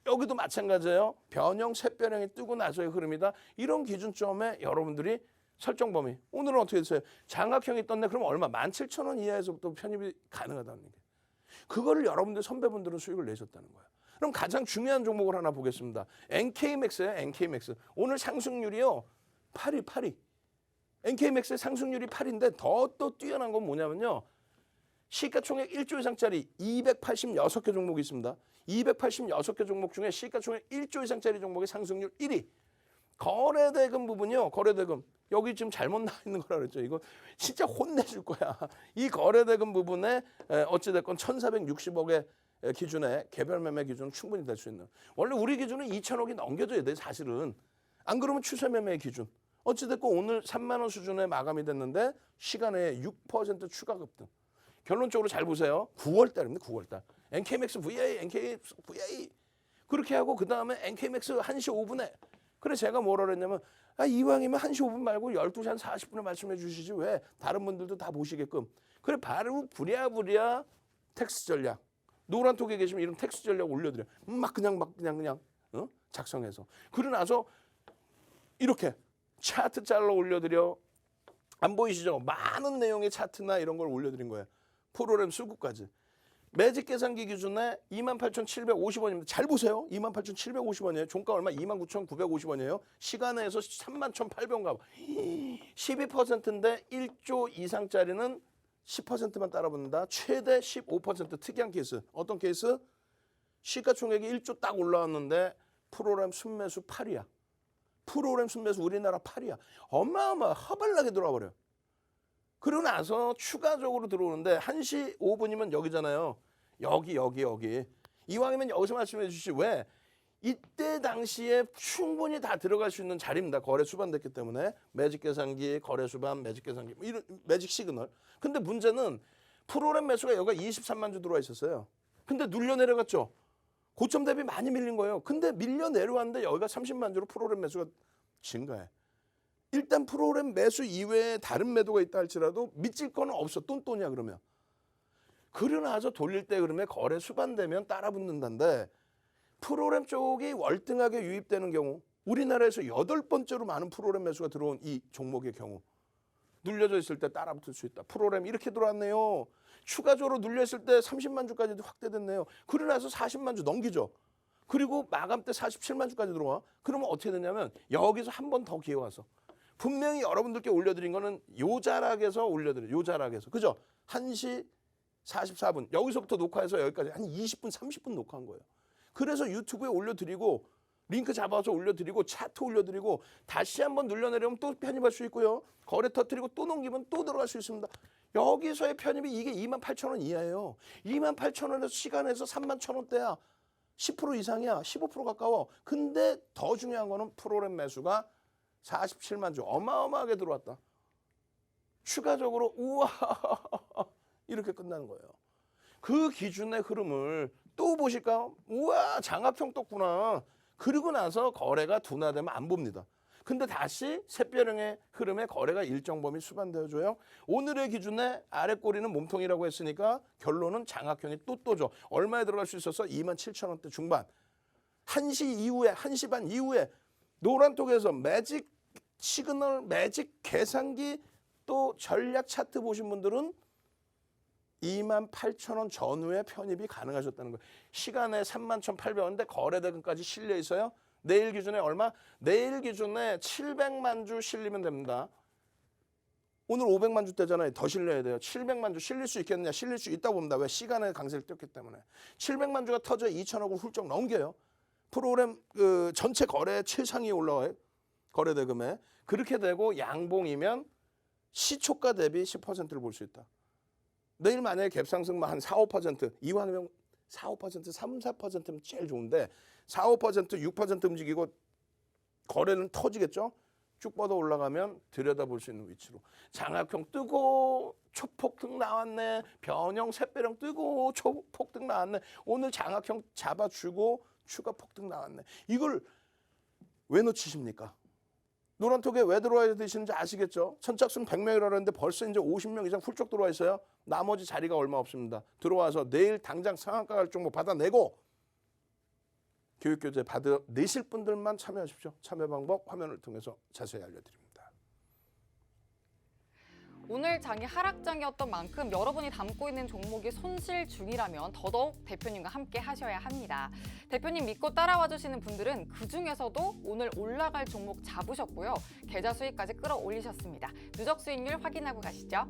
여기도 마찬가지예요. 변형, 샛변형이 뜨고 나서의 흐름이다. 이런 기준점에 여러분들이 설정 범위. 오늘은 어떻게 됐어요? 장학형이 떴네. 그럼 얼마? 17,000원 이하에서부터 편입이 가능하다는 게. 그거를 여러분들 선배분들은 수익을 내셨다는 거예요. 그럼 가장 중요한 종목을 하나 보겠습니다. NK맥스예요. NK맥스. 오늘 상승률이요. 8위. NK맥스의 상승률이 8인데 더 또 뛰어난 건 뭐냐면요. 시가총액 1조 이상짜리 286개 종목이 있습니다. 286개 종목 중에 시가총액 1조 이상짜리 종목의 상승률 1위. 거래대금 부분이요. 거래대금. 여기 지금 잘못 나와 있는 거라 그랬죠. 이거 진짜 혼내줄 거야. 이 거래대금 부분에 어찌됐건 1,460억의 기준에 개별 매매 기준은 충분히 될 수 있는. 원래 우리 기준은 2,000억이 넘겨줘야 돼 사실은. 안 그러면 추세 매매의 기준. 어찌됐건 오늘 3만 원 수준에 마감이 됐는데 시간에 6% 추가 급등. 결론적으로 잘 보세요. 9월 달입니다. 9월 달. NK맥스 VA, NK맥스 VA. 그렇게 하고 그다음에 NK맥스 1시 5분에. 그래 제가 뭐라 그랬냐면 이왕이면 1시 5분 말고 12시 한 40분에 말씀해 주시지 왜 다른 분들도 다 보시게끔. 그래 바로 부랴부랴 텍스 전략. 노란톡에 계시면 이런 텍스 전략 올려드려. 막 그냥 작성해서. 그러고 나서 이렇게 차트 잘라 올려드려. 안 보이시죠? 많은 내용의 차트나 이런 걸 올려드린 거예요. 프로그램 수급까지. 매직 계산기 기준에 28,750원입니다. 잘 보세요. 28,750원이에요. 종가 얼마? 29,950원이에요. 시간에서 31,800원 가봐. 12%인데 1조 이상짜리는 10%만 따라붙는다. 최대 15% 특이한 케이스. 어떤 케이스? 시가총액이 1조 딱 올라왔는데 프로그램 순매수 8위야. 프로그램 순매수 우리나라 8위야. 어마어마 허벌나게 들어와 버려요. 그러고 나서 추가적으로 들어오는데 1시 5분이면 여기잖아요. 여기. 이왕이면 여기서 말씀해 주시지 왜? 이때 당시에 충분히 다 들어갈 수 있는 자리입니다. 거래 수반됐기 때문에 매직 계산기, 거래 수반, 매직 계산기, 이런 매직 시그널. 근데 문제는 프로그램 매수가 여기가 23만 주 들어와 있었어요. 근데 눌려 내려갔죠. 고점 대비 많이 밀린 거예요. 근데 밀려 내려왔는데 여기가 30만 주로 프로그램 매수가 증가해. 일단 프로그램 매수 이외에 다른 매도가 있다 할지라도 믿질 거는 없어. 똔똔이야 그러면. 그러고 나서 돌릴 때 그러면 거래 수반되면 따라 붙는다는데 프로그램 쪽이 월등하게 유입되는 경우 우리나라에서 8번째로 많은 프로그램 매수가 들어온 이 종목의 경우 눌려져 있을 때 따라 붙을 수 있다. 프로그램 이렇게 들어왔네요. 추가적으로 눌렸을 때 30만 주까지도 확대됐네요. 그러고 나서 40만 주 넘기죠. 그리고 마감 때 47만 주까지 들어와. 그러면 어떻게 되냐면 여기서 한 번 더 기회 와서 분명히 여러분들께 올려드린 거는 요 자락에서 올려드려요. 요 자락에서. 그죠? 1시 44분. 여기서부터 녹화해서 여기까지 한 20분, 30분 녹화한 거예요. 그래서 유튜브에 올려드리고 링크 잡아서 올려드리고 차트 올려드리고 다시 한번 눌러내려면 또 편입할 수 있고요. 거래 터뜨리고 또 넘기면 또 들어갈 수 있습니다. 여기서의 편입이 이게 28,000원 이하예요. 28,000원에서 시간에서 31,000원대야. 10% 이상이야. 15% 가까워. 근데 더 중요한 거는 프로그램 매수가 47만 주 어마어마하게 들어왔다. 추가적으로 우와 이렇게 끝나는 거예요. 그 기준의 흐름을 또 보실까요? 우와 장학형 떴구나. 그리고 나서 거래가 둔화되면 안 봅니다. 근데 다시 샛별형의 흐름에 거래가 일정 범위 수반되어줘요. 오늘의 기준에 아래 꼬리는 몸통이라고 했으니까 결론은 장학형이 또 떠죠. 얼마에 들어갈 수 있었어? 27,000원대 중반. 1시 이후에 1시 반 이후에 노란톡에서 매직 시그널, 매직 계산기 또 전략 차트 보신 분들은 28,000원 전후에 편입이 가능하셨다는 거예요. 시간에 31,800원인데 거래대금까지 실려 있어요. 내일 기준에 얼마? 내일 기준에 700만 주 실리면 됩니다. 오늘 500만 주 때잖아요. 더 실려야 돼요. 700만 주 실릴 수 있겠느냐? 실릴 수 있다고 봅니다. 왜? 시간에 강세를 띄었기 때문에. 700만 주가 터져 2,000억을 훌쩍 넘겨요. 프로그램 전체 거래 최상위에 올라와요. 거래대금에. 그렇게 되고 양봉이면 시초가 대비 10%를 볼 수 있다. 내일 만약에 갭상승만 한 4, 5% 이왕이면 4, 5%, 3, 4%면 제일 좋은데 4, 5%, 6% 움직이고 거래는 터지겠죠? 쭉 뻗어 올라가면 들여다볼 수 있는 위치로. 장학형 뜨고 초폭등 나왔네. 변형 샛별형 뜨고 초폭등 나왔네. 오늘 장학형 잡아주고 추가 폭등 나왔네. 이걸 왜 놓치십니까? 노란톡에 왜 들어와야 되시는지 아시겠죠? 선착순 100명이라고 했는데 벌써 이제 50명 이상 훌쩍 들어와 있어요. 나머지 자리가 얼마 없습니다. 들어와서 내일 당장 상한가 갈 정보 받아내고 교육교재 받아내실 분들만 참여하십시오. 참여 방법 화면을 통해서 자세히 알려드립니다. 오늘 장이 하락장이었던 만큼 여러분이 담고 있는 종목이 손실 중이라면 더더욱 대표님과 함께 하셔야 합니다. 대표님 믿고 따라와 주시는 분들은 그중에서도 오늘 올라갈 종목 잡으셨고요. 계좌 수익까지 끌어올리셨습니다. 누적 수익률 확인하고 가시죠.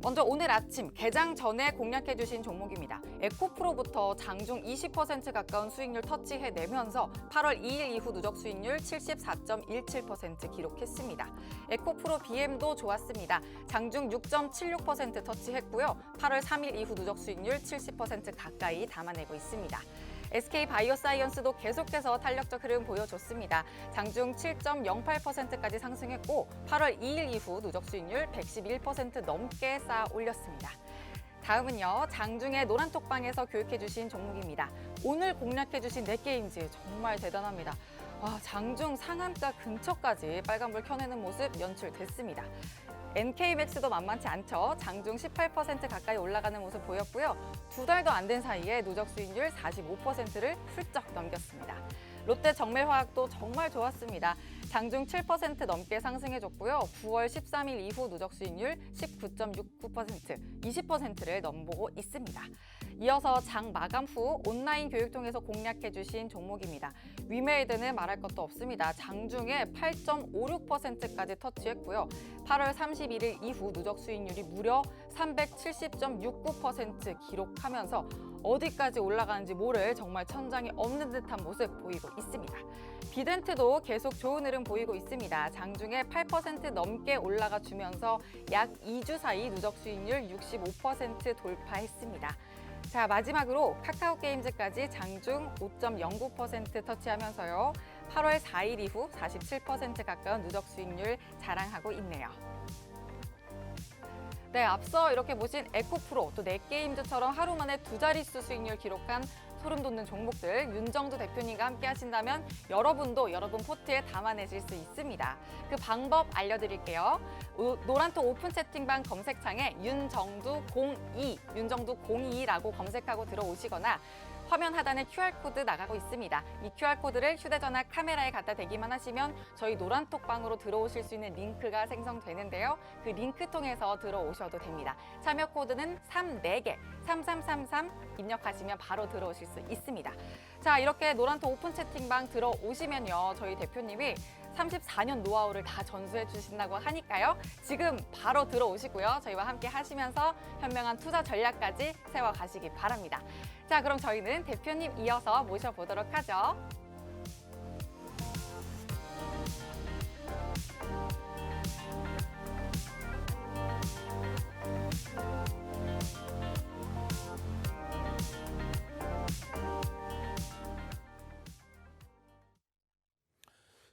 먼저 오늘 아침 개장 전에 공략해 주신 종목입니다. 에코프로부터 장중 20% 가까운 수익률 터치해내면서 8월 2일 이후 누적 수익률 74.17% 기록했습니다. 에코프로 BM도 좋았습니다. 장중 6.76% 터치했고요. 8월 3일 이후 누적 수익률 70% 가까이 담아내고 있습니다. SK바이오사이언스도 계속해서 탄력적 흐름 보여줬습니다. 장중 7.08%까지 상승했고 8월 2일 이후 누적 수익률 111% 넘게 쌓아 올렸습니다. 다음은요. 장중에 노란톡방에서 교육해주신 종목입니다. 오늘 공략해주신 넷게임즈 정말 대단합니다. 와, 장중 상한가 근처까지 빨간불 켜내는 모습 연출됐습니다. NK맥스도 만만치 않죠. 장중 18% 가까이 올라가는 모습 보였고요. 2달도 안 된 사이에 누적 수익률 45%를 훌쩍 넘겼습니다. 롯데 정밀화학도 정말 좋았습니다. 장중 7% 넘게 상승해줬고요. 9월 13일 이후 누적 수익률 19.69%, 20%를 넘보고 있습니다. 이어서 장 마감 후 온라인 교육 통해서 공략해주신 종목입니다. 위메이드는 말할 것도 없습니다. 장중에 8.56%까지 터치했고요. 8월 31일 이후 누적 수익률이 무려 370.69% 기록하면서 어디까지 올라가는지 모를 정말 천장이 없는 듯한 모습 보이고 있습니다. 비덴트도 계속 좋은 흐름 보이고 있습니다. 장중에 8% 넘게 올라가 주면서 약 2주 사이 누적 수익률 65% 돌파했습니다. 자, 마지막으로 카카오게임즈까지 장중 5.09% 터치하면서요. 8월 4일 이후 47% 가까운 누적 수익률 자랑하고 있네요. 네, 앞서 이렇게 보신 에코프로, 또 넷게임즈처럼 하루 만에 2자릿수 수익률 기록한 소름 돋는 종목들 윤정두 대표님과 함께 하신다면 여러분도 여러분 포트에 담아내실 수 있습니다. 그 방법 알려드릴게요. 노란톡 오픈 채팅방 검색창에 윤정두02, 윤정두02라고 검색하고 들어오시거나 화면 하단에 QR코드 나가고 있습니다. 이 QR코드를 휴대전화 카메라에 갖다 대기만 하시면 저희 노란톡방으로 들어오실 수 있는 링크가 생성되는데요. 그 링크 통해서 들어오셔도 됩니다. 참여 코드는 34개, 3333 입력하시면 바로 들어오실 수 있습니다. 자, 이렇게 노란톡 오픈 채팅방 들어오시면요. 저희 대표님이 34년 노하우를 다 전수해 주신다고 하니까요. 지금 바로 들어오시고요. 저희와 함께 하시면서 현명한 투자 전략까지 세워가시기 바랍니다. 자, 그럼 저희는 대표님 이어서 모셔보도록 하죠.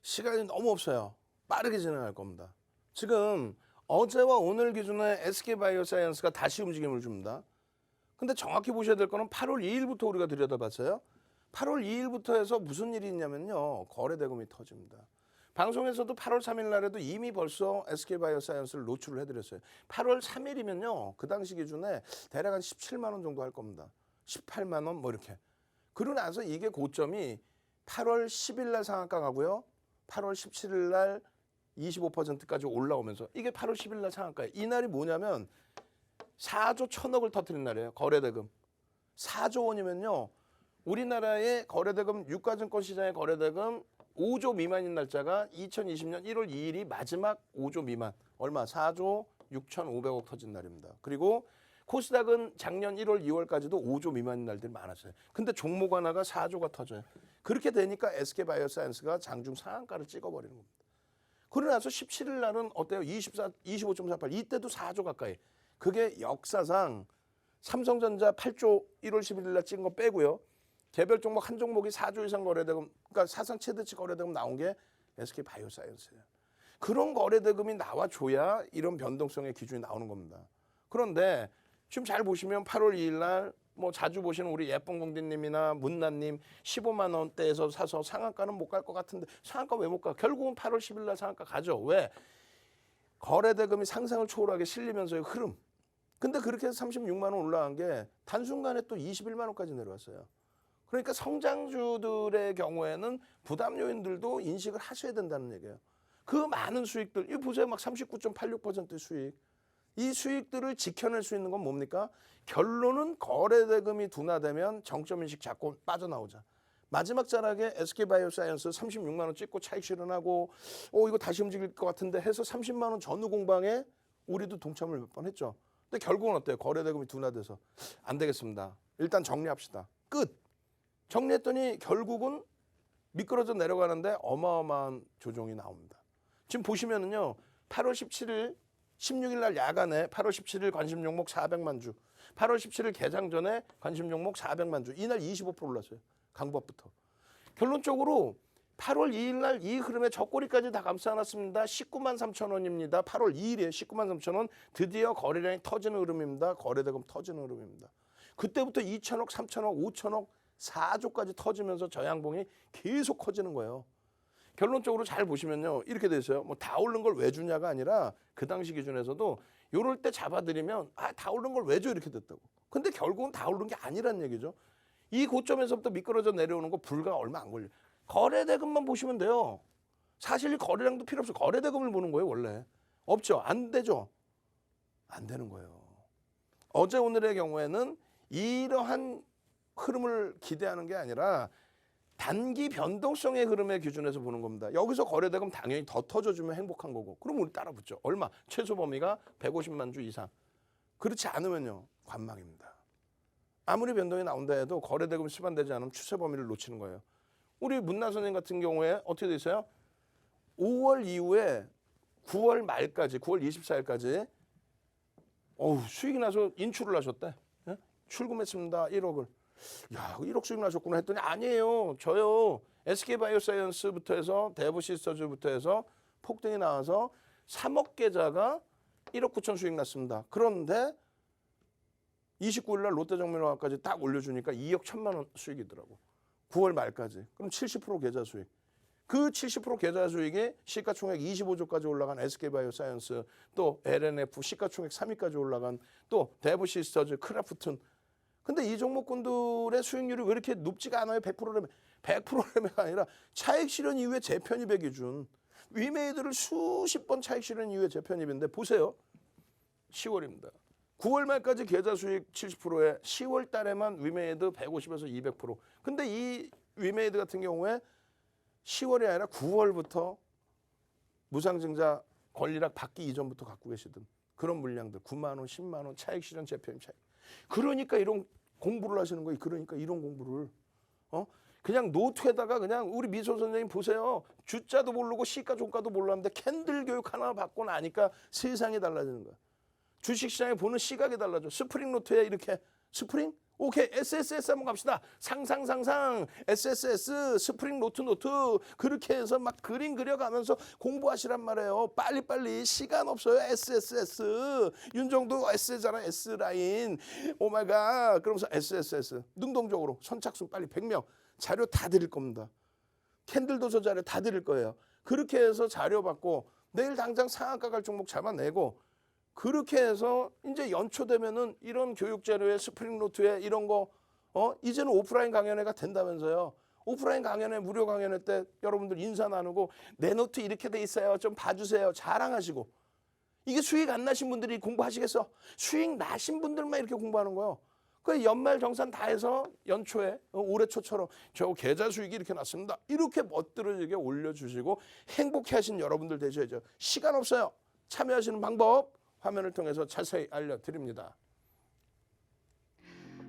시간이 너무 없어요. 빠르게 진행할 겁니다. 지금 어제와 오늘 기준에 SK바이오사이언스가 다시 움직임을 줍니다. 근데 정확히 보셔야 될 거는 8월 2일부터 우리가 들여다봤어요. 8월 2일부터 해서 무슨 일이 있냐면요. 거래대금이 터집니다. 방송에서도 8월 3일 날에도 이미 벌써 SK바이오사이언스를 노출을 해드렸어요. 8월 3일이면요. 그 당시 기준에 대략 한 17만 원 정도 할 겁니다. 18만 원 뭐 이렇게. 그러고 나서 이게 고점이 8월 10일 날 상한가 가고요. 8월 17일 날 25%까지 올라오면서 이게 8월 10일 날 상한가예요. 이 날이 뭐냐면 4조 1,000억을 터뜨린 날이에요. 거래대금. 4조 원이면요. 우리나라의 거래대금, 유가증권 시장의 거래대금 5조 미만인 날짜가 2020년 1월 2일이 마지막 5조 미만. 얼마? 4조 6,500억 터진 날입니다. 그리고 코스닥은 작년 1월, 2월까지도 5조 미만인 날들이 많았어요. 근데 종목 하나가 4조가 터져요. 그렇게 되니까 SK바이오사이언스가 장중 상한가를 찍어버리는 겁니다. 그러고 나서 17일 날은 어때요? 25.48. 이때도 4조 가까이. 그게 역사상 삼성전자 8조 1월 11일 날 찍은 거 빼고요. 개별 종목 한 종목이 4조 이상 거래대금, 그러니까 사상 최대치 거래대금 나온 게 SK바이오사이언스예요. 그런 거래대금이 나와줘야 이런 변동성의 기준이 나오는 겁니다. 그런데 지금 잘 보시면 8월 2일 날 뭐 자주 보시는 우리 예쁜 공디님이나 문나님 15만 원대에서 사서 상한가는 못 갈 것 같은데 상한가 왜 못 가? 결국은 8월 10일 날 상한가 가죠. 왜? 거래대금이 상상을 초월하게 실리면서의 흐름. 근데 그렇게 해서 36만 원 올라간 게 단순간에 또 21만 원까지 내려왔어요. 그러니까 성장주들의 경우에는 부담 요인들도 인식을 하셔야 된다는 얘기예요. 그 많은 수익들, 이 보세요. 막 39.86% 수익. 이 수익들을 지켜낼 수 있는 건 뭡니까? 결론은 거래대금이 둔화되면 정점인식 잡고 빠져나오자. 마지막 자락에 SK바이오사이언스 36만 원 찍고 차익 실현하고 이거 다시 움직일 것 같은데 해서 30만 원 전후 공방에 우리도 동참을 몇 번 했죠. 근데 결국은 어때요? 거래대금이 둔화돼서 안 되겠습니다. 일단 정리합시다. 끝. 정리했더니 결국은 미끄러져 내려가는데 어마어마한 조정이 나옵니다. 지금 보시면은요. 8월 17일 16일 날 야간에 8월 17일 관심 종목 400만 주. 8월 17일 개장 전에 관심 종목 400만 주. 이날 25% 올랐어요. 강보합부터. 결론적으로 8월 2일 날 이 흐름에 저꼬리까지 다 감싸놨습니다. 19만 3천 원입니다. 8월 2일에 19만 3천 원. 드디어 거래량이 터지는 흐름입니다. 거래대금 터지는 흐름입니다. 그때부터 2천억, 3천억, 5천억, 4조까지 터지면서 저 양봉이 계속 커지는 거예요. 결론적으로 잘 보시면요. 이렇게 돼 있어요. 뭐 다 오른 걸 왜 주냐가 아니라 그 당시 기준에서도 요럴 때 잡아드리면 다 오른 걸 왜 줘 이렇게 됐다고. 근데 결국은 다 오른 게 아니란 얘기죠. 이 고점에서부터 미끄러져 내려오는 거 불과 얼마 안 걸려요. 거래대금만 보시면 돼요. 사실 거래량도 필요 없어. 거래대금을 보는 거예요 원래. 없죠. 안 되죠. 안 되는 거예요. 어제 오늘의 경우에는 이러한 흐름을 기대하는 게 아니라 단기 변동성의 흐름의 기준에서 보는 겁니다. 여기서 거래대금 당연히 더 터져주면 행복한 거고. 그럼 우리 따라 붙죠. 얼마? 최소 범위가 150만 주 이상. 그렇지 않으면요. 관망입니다. 아무리 변동이 나온다 해도 거래대금 수반되지 않으면 추세 범위를 놓치는 거예요. 우리 문나 선생님 같은 경우에 어떻게 돼 있어요? 5월 이후에 9월 말까지, 9월 24일까지 수익이 나서 인출을 하셨대. 예? 출금했습니다. 1억을. 야, 1억 수익 나셨구나 했더니 아니에요. 저요. SK바이오사이언스부터 해서 대부시스터즈부터 해서 폭등이 나와서 3억 계좌가 1억 9천 수익 났습니다. 그런데 29일 날 롯데정밀화까지 딱 올려주니까 2억 1천만 원 수익이더라고. 9월 말까지. 그럼 70% 계좌 수익. 그 70% 계좌 수익이 시가총액 25조까지 올라간 SK바이오사이언스, 또 LNF 시가총액 3위까지 올라간 또 대부시스터즈, 크라프튼. 근데 이 종목군들의 수익률이 왜 이렇게 높지가 않아요? 100%라면. 100%라면가 아니라 차익 실현 이후에 재편입의 기준. 위메이드를 수십 번 차익 실현 이후에 재편입인데 보세요. 10월입니다. 9월 말까지 계좌 수익 70%에 10월 달에만 위메이드 150에서 200%. 근데 이 위메이드 같은 경우에 10월이 아니라 9월부터 무상증자 권리락 받기 이전부터 갖고 계시던 그런 물량들 9만 원, 10만 원 차익 실현 재편입 차익. 그러니까 이런 공부를 하시는 거예요. 그러니까 이런 공부를 그냥 노트에다가 그냥 우리 미소 선생님 보세요. 주자도 모르고 시가 종가도 몰랐는데 캔들 교육 하나 받고 나니까 세상이 달라지는 거야. 주식시장에 보는 시각이 달라져. 스프링 노트에 이렇게 스프링? 오케이. SSS 한번 갑시다. 상상 SSS 스프링 노트 그렇게 해서 막 그림 그려가면서 공부하시란 말이에요. 빨리빨리 시간 없어요. SSS 윤정도 S잖아. S라인 오마이갓 그러면서 SSS 능동적으로 선착순 빨리 100명 자료 다 드릴 겁니다. 캔들 도서 자료 다 드릴 거예요. 그렇게 해서 자료 받고 내일 당장 상한가 갈 종목 잡아내고 그렇게 해서 이제 연초되면은 이런 교육 자료에 스프링 노트에 이런 거 이제는 오프라인 강연회가 된다면서요. 오프라인 강연회 무료 강연회 때 여러분들 인사 나누고 내 노트 이렇게 돼 있어요. 좀 봐주세요. 자랑하시고. 이게 수익 안 나신 분들이 공부하시겠어? 수익 나신 분들만 이렇게 공부하는 거예요. 그 연말 정산 다 해서 연초에 올해 초처럼 저 계좌 수익이 이렇게 났습니다. 이렇게 멋들어지게 올려주시고 행복해 하신 여러분들 되셔야죠. 시간 없어요. 참여하시는 방법 화면을 통해서 자세히 알려드립니다.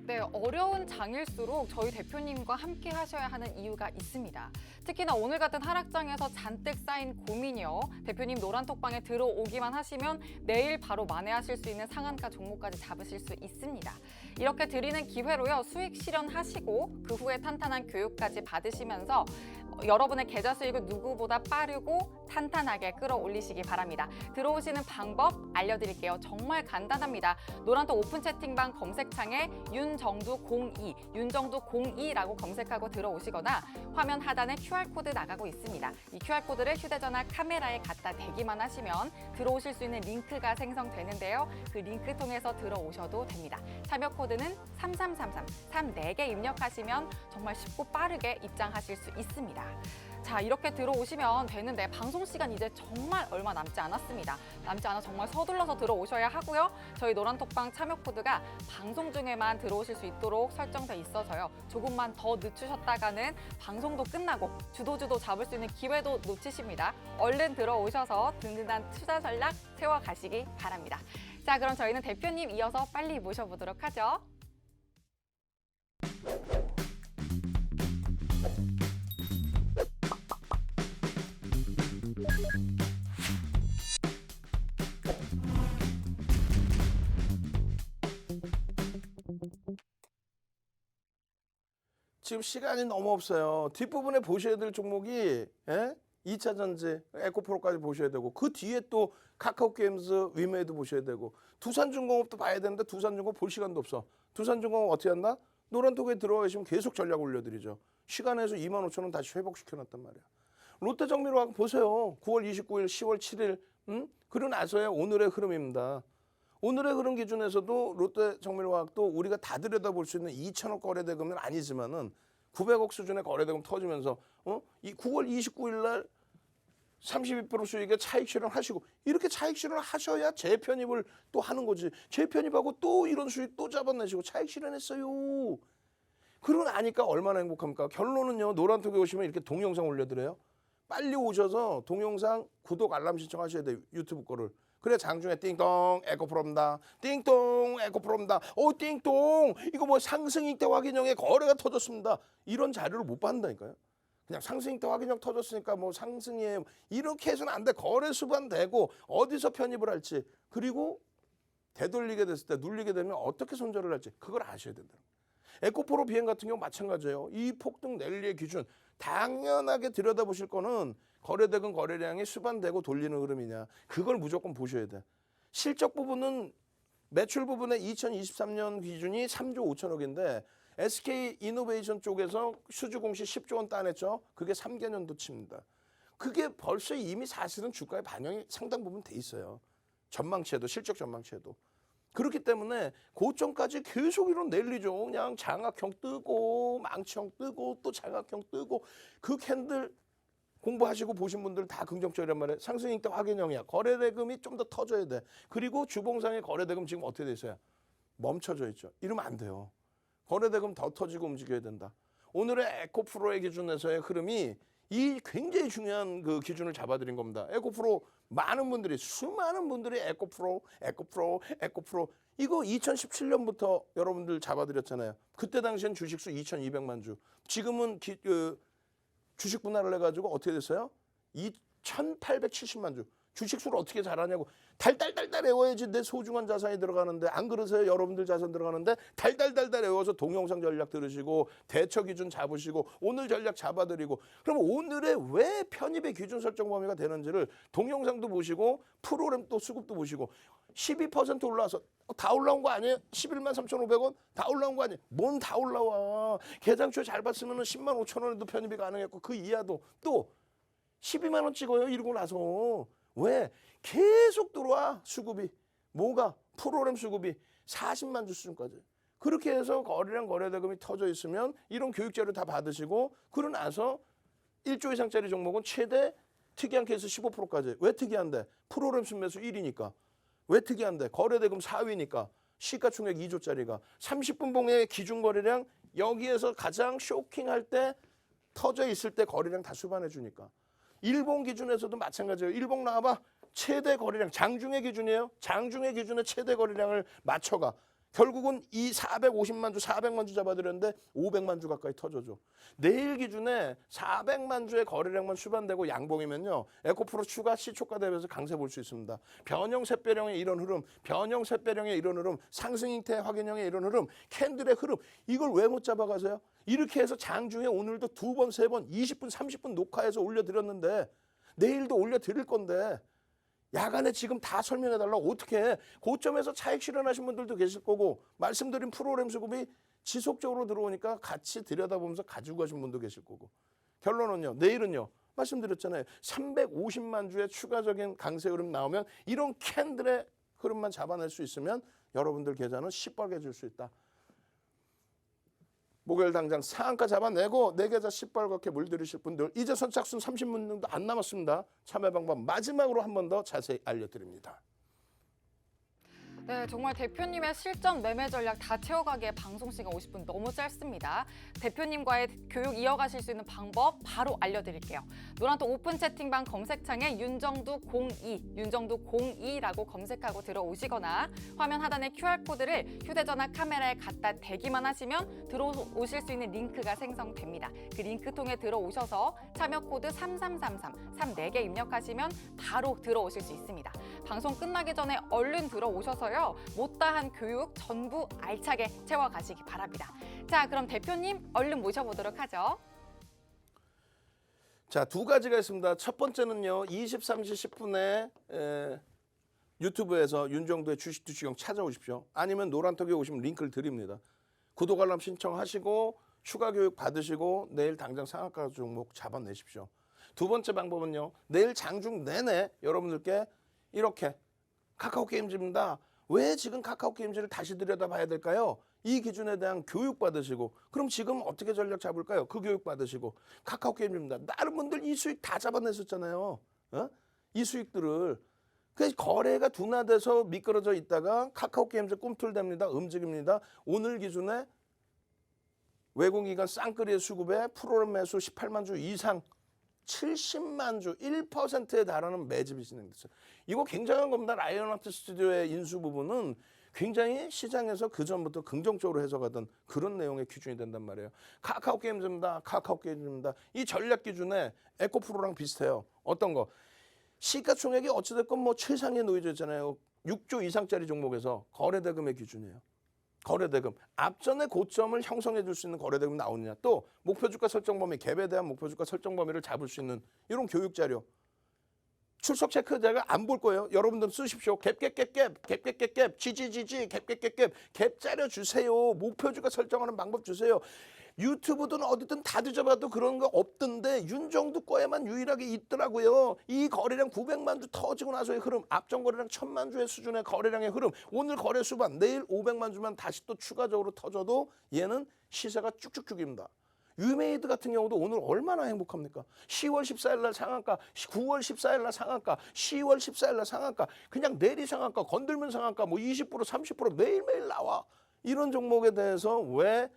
네, 어려운 장일수록 저희 대표님과 함께 하셔야 하는 이유가 있습니다. 특히나 오늘 같은 하락장에서 잔뜩 쌓인 고민이요. 대표님 노란톡방에 들어오기만 하시면 내일 바로 만회하실 수 있는 상한가 종목까지 잡으실 수 있습니다. 이렇게 드리는 기회로요. 수익 실현하시고 그 후에 탄탄한 교육까지 받으시면서 여러분의 계좌 수익을 누구보다 빠르고 탄탄하게 끌어올리시기 바랍니다. 들어오시는 방법 알려드릴게요. 정말 간단합니다. 노란톡 오픈 채팅방 검색창에 윤정두02, 윤정두02라고 검색하고 들어오시거나 화면 하단에 QR코드 나가고 있습니다. 이 QR코드를 휴대전화 카메라에 갖다 대기만 하시면 들어오실 수 있는 링크가 생성되는데요. 그 링크 통해서 들어오셔도 됩니다. 참여 코드는 3333, 34개 입력하시면 정말 쉽고 빠르게 입장하실 수 있습니다. 자, 이렇게 들어오시면 되는데 방송 시간 이제 정말 얼마 남지 않았습니다. 남지 않아 정말 서둘러서 들어오셔야 하고요. 저희 노란톡방 참여 코드가 방송 중에만 들어오실 수 있도록 설정돼 있어서요. 조금만 더 늦추셨다가는 방송도 끝나고 주도주도 잡을 수 있는 기회도 놓치십니다. 얼른 들어오셔서 든든한 투자 전략 세워가시기 바랍니다. 자, 그럼 저희는 대표님 이어서 빨리 모셔보도록 하죠. 지금 시간이 너무 없어요. 뒷부분에 보셔야 될 종목이 2차 전지, 에코프로까지 보셔야 되고 그 뒤에 또 카카오게임즈, 위메이드 보셔야 되고 두산중공업도 봐야 되는데 두산중공업 볼 시간도 없어. 두산중공업 어떻게 한다? 노란톡에 들어와 계시면 계속 전략 올려드리죠. 시간에서 25,000원 다시 회복시켜놨단 말이야. 롯데정밀화학 보세요. 9월 29일, 10월 7일 그러고 나서야 오늘의 흐름입니다. 오늘의 흐름 기준에서도 롯데정밀화학도 우리가 다 들여다볼 수 있는 2천억 거래대금은 아니지만은 900억 수준의 거래대금 터지면서 이 9월 29일 날 32% 수익의 차익 실현하시고 이렇게 차익 실현을 하셔야 재편입을 또 하는 거지. 재편입하고 또 이런 수익 또 잡아내시고 차익 실현했어요. 그러고 나니까 얼마나 행복합니까? 결론은요. 노란톡에 오시면 이렇게 동영상 올려드려요. 빨리 오셔서 동영상 구독 알람 신청하셔야 돼요. 유튜브 거를. 그래 장중에 띵동 에코프로입니다. 띵동 에코프로입니다. 띵동 이거 뭐 상승익대 확인형의 거래가 터졌습니다. 이런 자료를 못 받는다니까요. 그냥 상승익대 확인형 터졌으니까 뭐 상승이에요. 이렇게 해서는 안 돼. 거래 수반되고 어디서 편입을 할지 그리고 되돌리게 됐을 때 눌리게 되면 어떻게 손절을 할지 그걸 아셔야 된다. 에코프로 비행 같은 경우 마찬가지예요. 이 폭등 랠리의 기준 당연하게 들여다보실 거는 거래대금 거래량이 수반되고 돌리는 흐름이냐. 그걸 무조건 보셔야 돼. 실적 부분은 매출 부분의 2023년 기준이 3조 5천억인데 SK이노베이션 쪽에서 수주 공시 10조 원 따냈죠. 그게 3개년도치입니다. 그게 벌써 이미 사실은 주가에 반영이 상당 부분 돼 있어요. 전망치에도 실적 전망치에도. 그렇기 때문에 고점까지 계속 이런 랠리죠. 그냥 장악형 뜨고 망치형 뜨고 또 장악형 뜨고 그 캔들 공부하시고 보신 분들 다 긍정적이란 말이에요. 상승익대 확인형이야. 거래대금이 좀 더 터져야 돼. 그리고 주봉상의 거래대금 지금 어떻게 돼 있어요? 멈춰져 있죠. 이러면 안 돼요. 거래대금 더 터지고 움직여야 된다. 오늘의 에코프로의 기준에서의 흐름이 이 굉장히 중요한 그 기준을 잡아드린 겁니다. 에코프로 많은 분들이 수많은 분들이 에코프로 이거 2017년부터 여러분들 잡아드렸잖아요. 그때 당시엔 주식수 2,200만 주. 지금은 주식 분할을 해가지고 어떻게 됐어요? 2,870만 주. 주식수를 어떻게 잘하냐고. 달달달달 외워야지 내 소중한 자산이 들어가는데 안 그러세요? 여러분들 자산 들어가는데 달달달달 외워서 동영상 전략 들으시고 대처 기준 잡으시고 오늘 전략 잡아드리고 그럼 오늘의 왜 편입의 기준 설정 범위가 되는지를 동영상도 보시고 프로그램 또 수급도 보시고 12% 올라와서 다 올라온 거 아니에요? 11만 3,500원? 다 올라온 거 아니에요? 뭔 다 올라와. 계장초에 잘 봤으면 10만 5천 원에도 편입이 가능했고 그 이하도 또 12만 원 찍어요. 이러고 나서. 왜? 계속 들어와 수급이. 뭐가? 프로그램 수급이 40만 주 수준까지. 그렇게 해서 거래량 거래대금이 터져 있으면 이런 교육자료 다 받으시고 그러고 나서 1조 이상짜리 종목은 최대 특이한 케이스 15%까지. 왜 특이한데? 프로그램 순매수 1위니까. 왜 특이한데? 거래대금 4위니까. 시가총액 2조짜리가. 30분 봉의 기준 거래량 여기에서 가장 쇼킹할 때 터져 있을 때 거래량 다 수반해 주니까. 일본 기준에서도 마찬가지예요. 일본 나와봐. 최대 거래량 장중의 기준이에요. 장중의 기준에 최대 거래량을 맞춰가. 결국은 이 450만 주, 400만 주 잡아드렸는데 500만 주 가까이 터져줘. 내일 기준에 400만 주의 거래량만 수반되고 양봉이면요. 에코프로 추가 시초가 대비해서 강세 볼 수 있습니다. 변형 샛배령의 이런 흐름, 변형 샛배령의 이런 흐름, 상승잉태 확인형의 이런 흐름, 캔들의 흐름 이걸 왜 못 잡아가세요? 이렇게 해서 장중에 오늘도 2번, 3번, 20분, 30분 녹화해서 올려드렸는데 내일도 올려드릴 건데 야간에 지금 다 설명해달라고 어떻게 해. 고점에서 차익 실현하신 분들도 계실 거고 말씀드린 프로그램 수급이 지속적으로 들어오니까 같이 들여다보면서 가지고 가신 분도 계실 거고 결론은요. 내일은요. 말씀드렸잖아요. 350만 주의 추가적인 강세 흐름 나오면 이런 캔들의 흐름만 잡아낼 수 있으면 여러분들 계좌는 시뻘개질 수 있다. 목요일 당장 상한가 잡아내고 내 계좌 시뻘겋게 물들이실 분들 이제 선착순 30분 정도 안 남았습니다. 참여 방법 마지막으로 한 번 더 자세히 알려드립니다. 네, 정말 대표님의 실전 매매 전략 다 채워가기에 방송 시간 50분 너무 짧습니다. 대표님과의 교육 이어가실 수 있는 방법 바로 알려드릴게요. 노란톡 오픈 채팅방 검색창에 윤정두02라고 검색하고 들어오시거나 화면 하단의 QR코드를 휴대전화 카메라에 갖다 대기만 하시면 들어오실 수 있는 링크가 생성됩니다. 그 링크 통해 들어오셔서 참여 코드 3333, 34개 입력하시면 바로 들어오실 수 있습니다. 방송 끝나기 전에 얼른 들어오셔서요. 못다한 교육 전부 알차게 채워가시기 바랍니다. 자, 그럼 대표님 얼른 모셔보도록 하죠. 자, 두 가지가 있습니다. 첫 번째는요. 23시 10분에 유튜브에서 윤정두의 주식 투시경 찾아오십시오. 아니면 노란톡에 오시면 링크를 드립니다. 구독 알람 신청하시고 추가 교육 받으시고 내일 당장 상한가 종목 잡아내십시오. 두 번째 방법은요. 내일 장중 내내 여러분들께 이렇게 카카오 게임즈입니다. 왜 지금 카카오 게임즈를 다시 들여다봐야 될까요? 이 기준에 대한 교육 받으시고 그럼 지금 어떻게 전략 잡을까요? 그 교육 받으시고 카카오 게임즈입니다. 다른 분들 이 수익 다 잡아냈었잖아요. 이 수익들을. 그래서 거래가 둔화돼서 미끄러져 있다가 카카오 게임즈 꿈틀댑니다. 움직입니다. 오늘 기준에 외국인간 쌍끌이의 수급에 프로그램 매수 18만 주 이상 70만 주 1%에 달하는 매집이 진행됐어요. 이거 굉장한 겁니다. 라이언하트 스튜디오의 인수 부분은 굉장히 시장에서 그전부터 긍정적으로 해석하던 그런 내용의 기준이 된단 말이에요. 카카오 게임즈입니다. 카카오 게임즈입니다. 이 전략 기준에 에코프로랑 비슷해요. 어떤 거? 시가총액이 어찌됐건 뭐 최상에 놓여져 있잖아요. 6조 이상짜리 종목에서 거래대금의 기준이에요. 거래대금. 앞전의 고점을 형성해 줄 수 있는 거래대금 나오느냐. 또 목표주가 설정 범위, 갭에 대한 목표주가 설정 범위를 잡을 수 있는 이런 교육 자료. 출석 체크 제가 안 볼 거예요. 여러분들 쓰십시오. 갭, 지지지지, 갭 자료 주세요. 목표주가 설정하는 방법 주세요. 유튜브든 어디든 다 뒤져봐도 그런 거 없던데 윤정두 거에만 유일하게 있더라고요. 이 거래량 900만 주 터지고 나서의 흐름, 앞전 거래량 1000만 주의 수준의 거래량의 흐름, 오늘 거래 수반, 내일 500만 주만 다시 또 추가적으로 터져도 얘는 시세가 쭉쭉쭉입니다. 유메이드 같은 경우도 오늘 얼마나 행복합니까? 10월 14일 날 상한가, 9월 14일 날 상한가, 10월 14일 날 상한가, 그냥 내리 상한가, 건들면 상한가, 뭐 20%, 30% 매일매일 나와. 이런 종목에 대해서 왜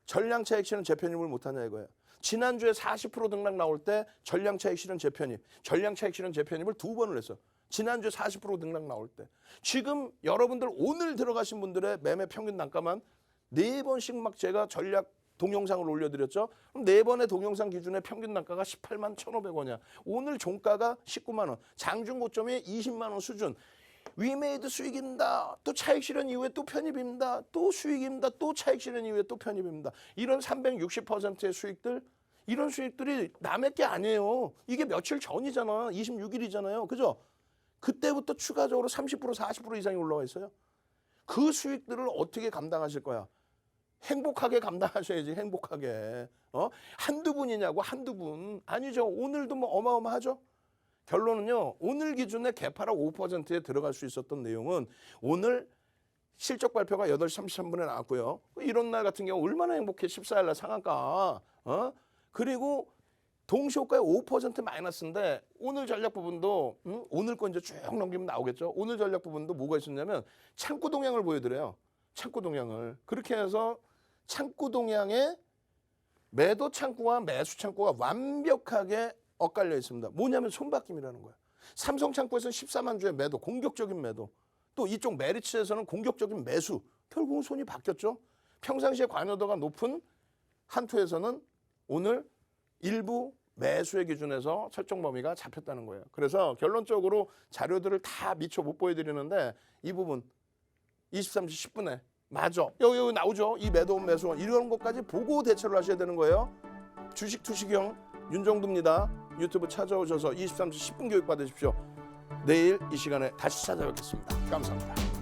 전량차익 실현 재편입을 못하냐 이거예요. 지난주에 40% 등락 나올 때 전량차익 실현 재편입, 전량차익 실현 재편입을 2번을 했어. 지난주에 40% 등락 나올 때. 지금 여러분들 오늘 들어가신 분들의 매매 평균 단가만 4번씩 막 제가 전략 동영상을 올려드렸죠. 그럼 4번의 동영상 기준의 평균 단가가 18만 1,500원이야. 오늘 종가가 19만 원, 장중 고점이 20만 원 수준. 위메이드 수익입니다. 또 차익 실현 이후에 또 편입입니다. 또 수익입니다. 또 차익 실현 이후에 또 편입입니다. 이런 360%의 수익들, 이런 수익들이 남의 게 아니에요. 이게 며칠 전이잖아. 26일이잖아요. 그죠? 그때부터 추가적으로 30%, 40% 이상이 올라와 있어요. 그 수익들을 어떻게 감당하실 거야? 행복하게 감당하셔야지. 행복하게. 한두 분이냐고. 한두 분. 아니죠. 오늘도 뭐 어마어마하죠. 결론은요. 오늘 기준에 개파락 5%에 들어갈 수 있었던 내용은 오늘 실적 발표가 8시 33분에 나왔고요. 이런 날 같은 경우 얼마나 행복해. 14일 날 상한가. 그리고 동시효과의 5% 마이너스인데 오늘 전략 부분도 오늘 거 이제 쭉 넘기면 나오겠죠. 오늘 전략 부분도 뭐가 있었냐면 창구 동향을 보여드려요. 창구 동향을. 그렇게 해서 창구 동향에 매도 창구와 매수 창구가 완벽하게 엇갈려 있습니다. 뭐냐면 손바뀜이라는 거예요. 삼성 창구에서는 14만 주의 매도, 공격적인 매도. 또 이쪽 메리츠에서는 공격적인 매수. 결국은 손이 바뀌었죠. 평상시에 관여도가 높은 한투에서는 오늘 일부 매수의 기준에서 설정 범위가 잡혔다는 거예요. 그래서 결론적으로 자료들을 다 미처 못 보여드리는데 이 부분 23시 10분에 맞아. 여기 나오죠. 이 매도원 매수원 이런 것까지 보고 대처를 하셔야 되는 거예요. 주식 투시경 윤정두입니다. 유튜브 찾아오셔서 23시 10분 교육 받으십시오. 내일 이 시간에 다시 찾아뵙겠습니다. 감사합니다.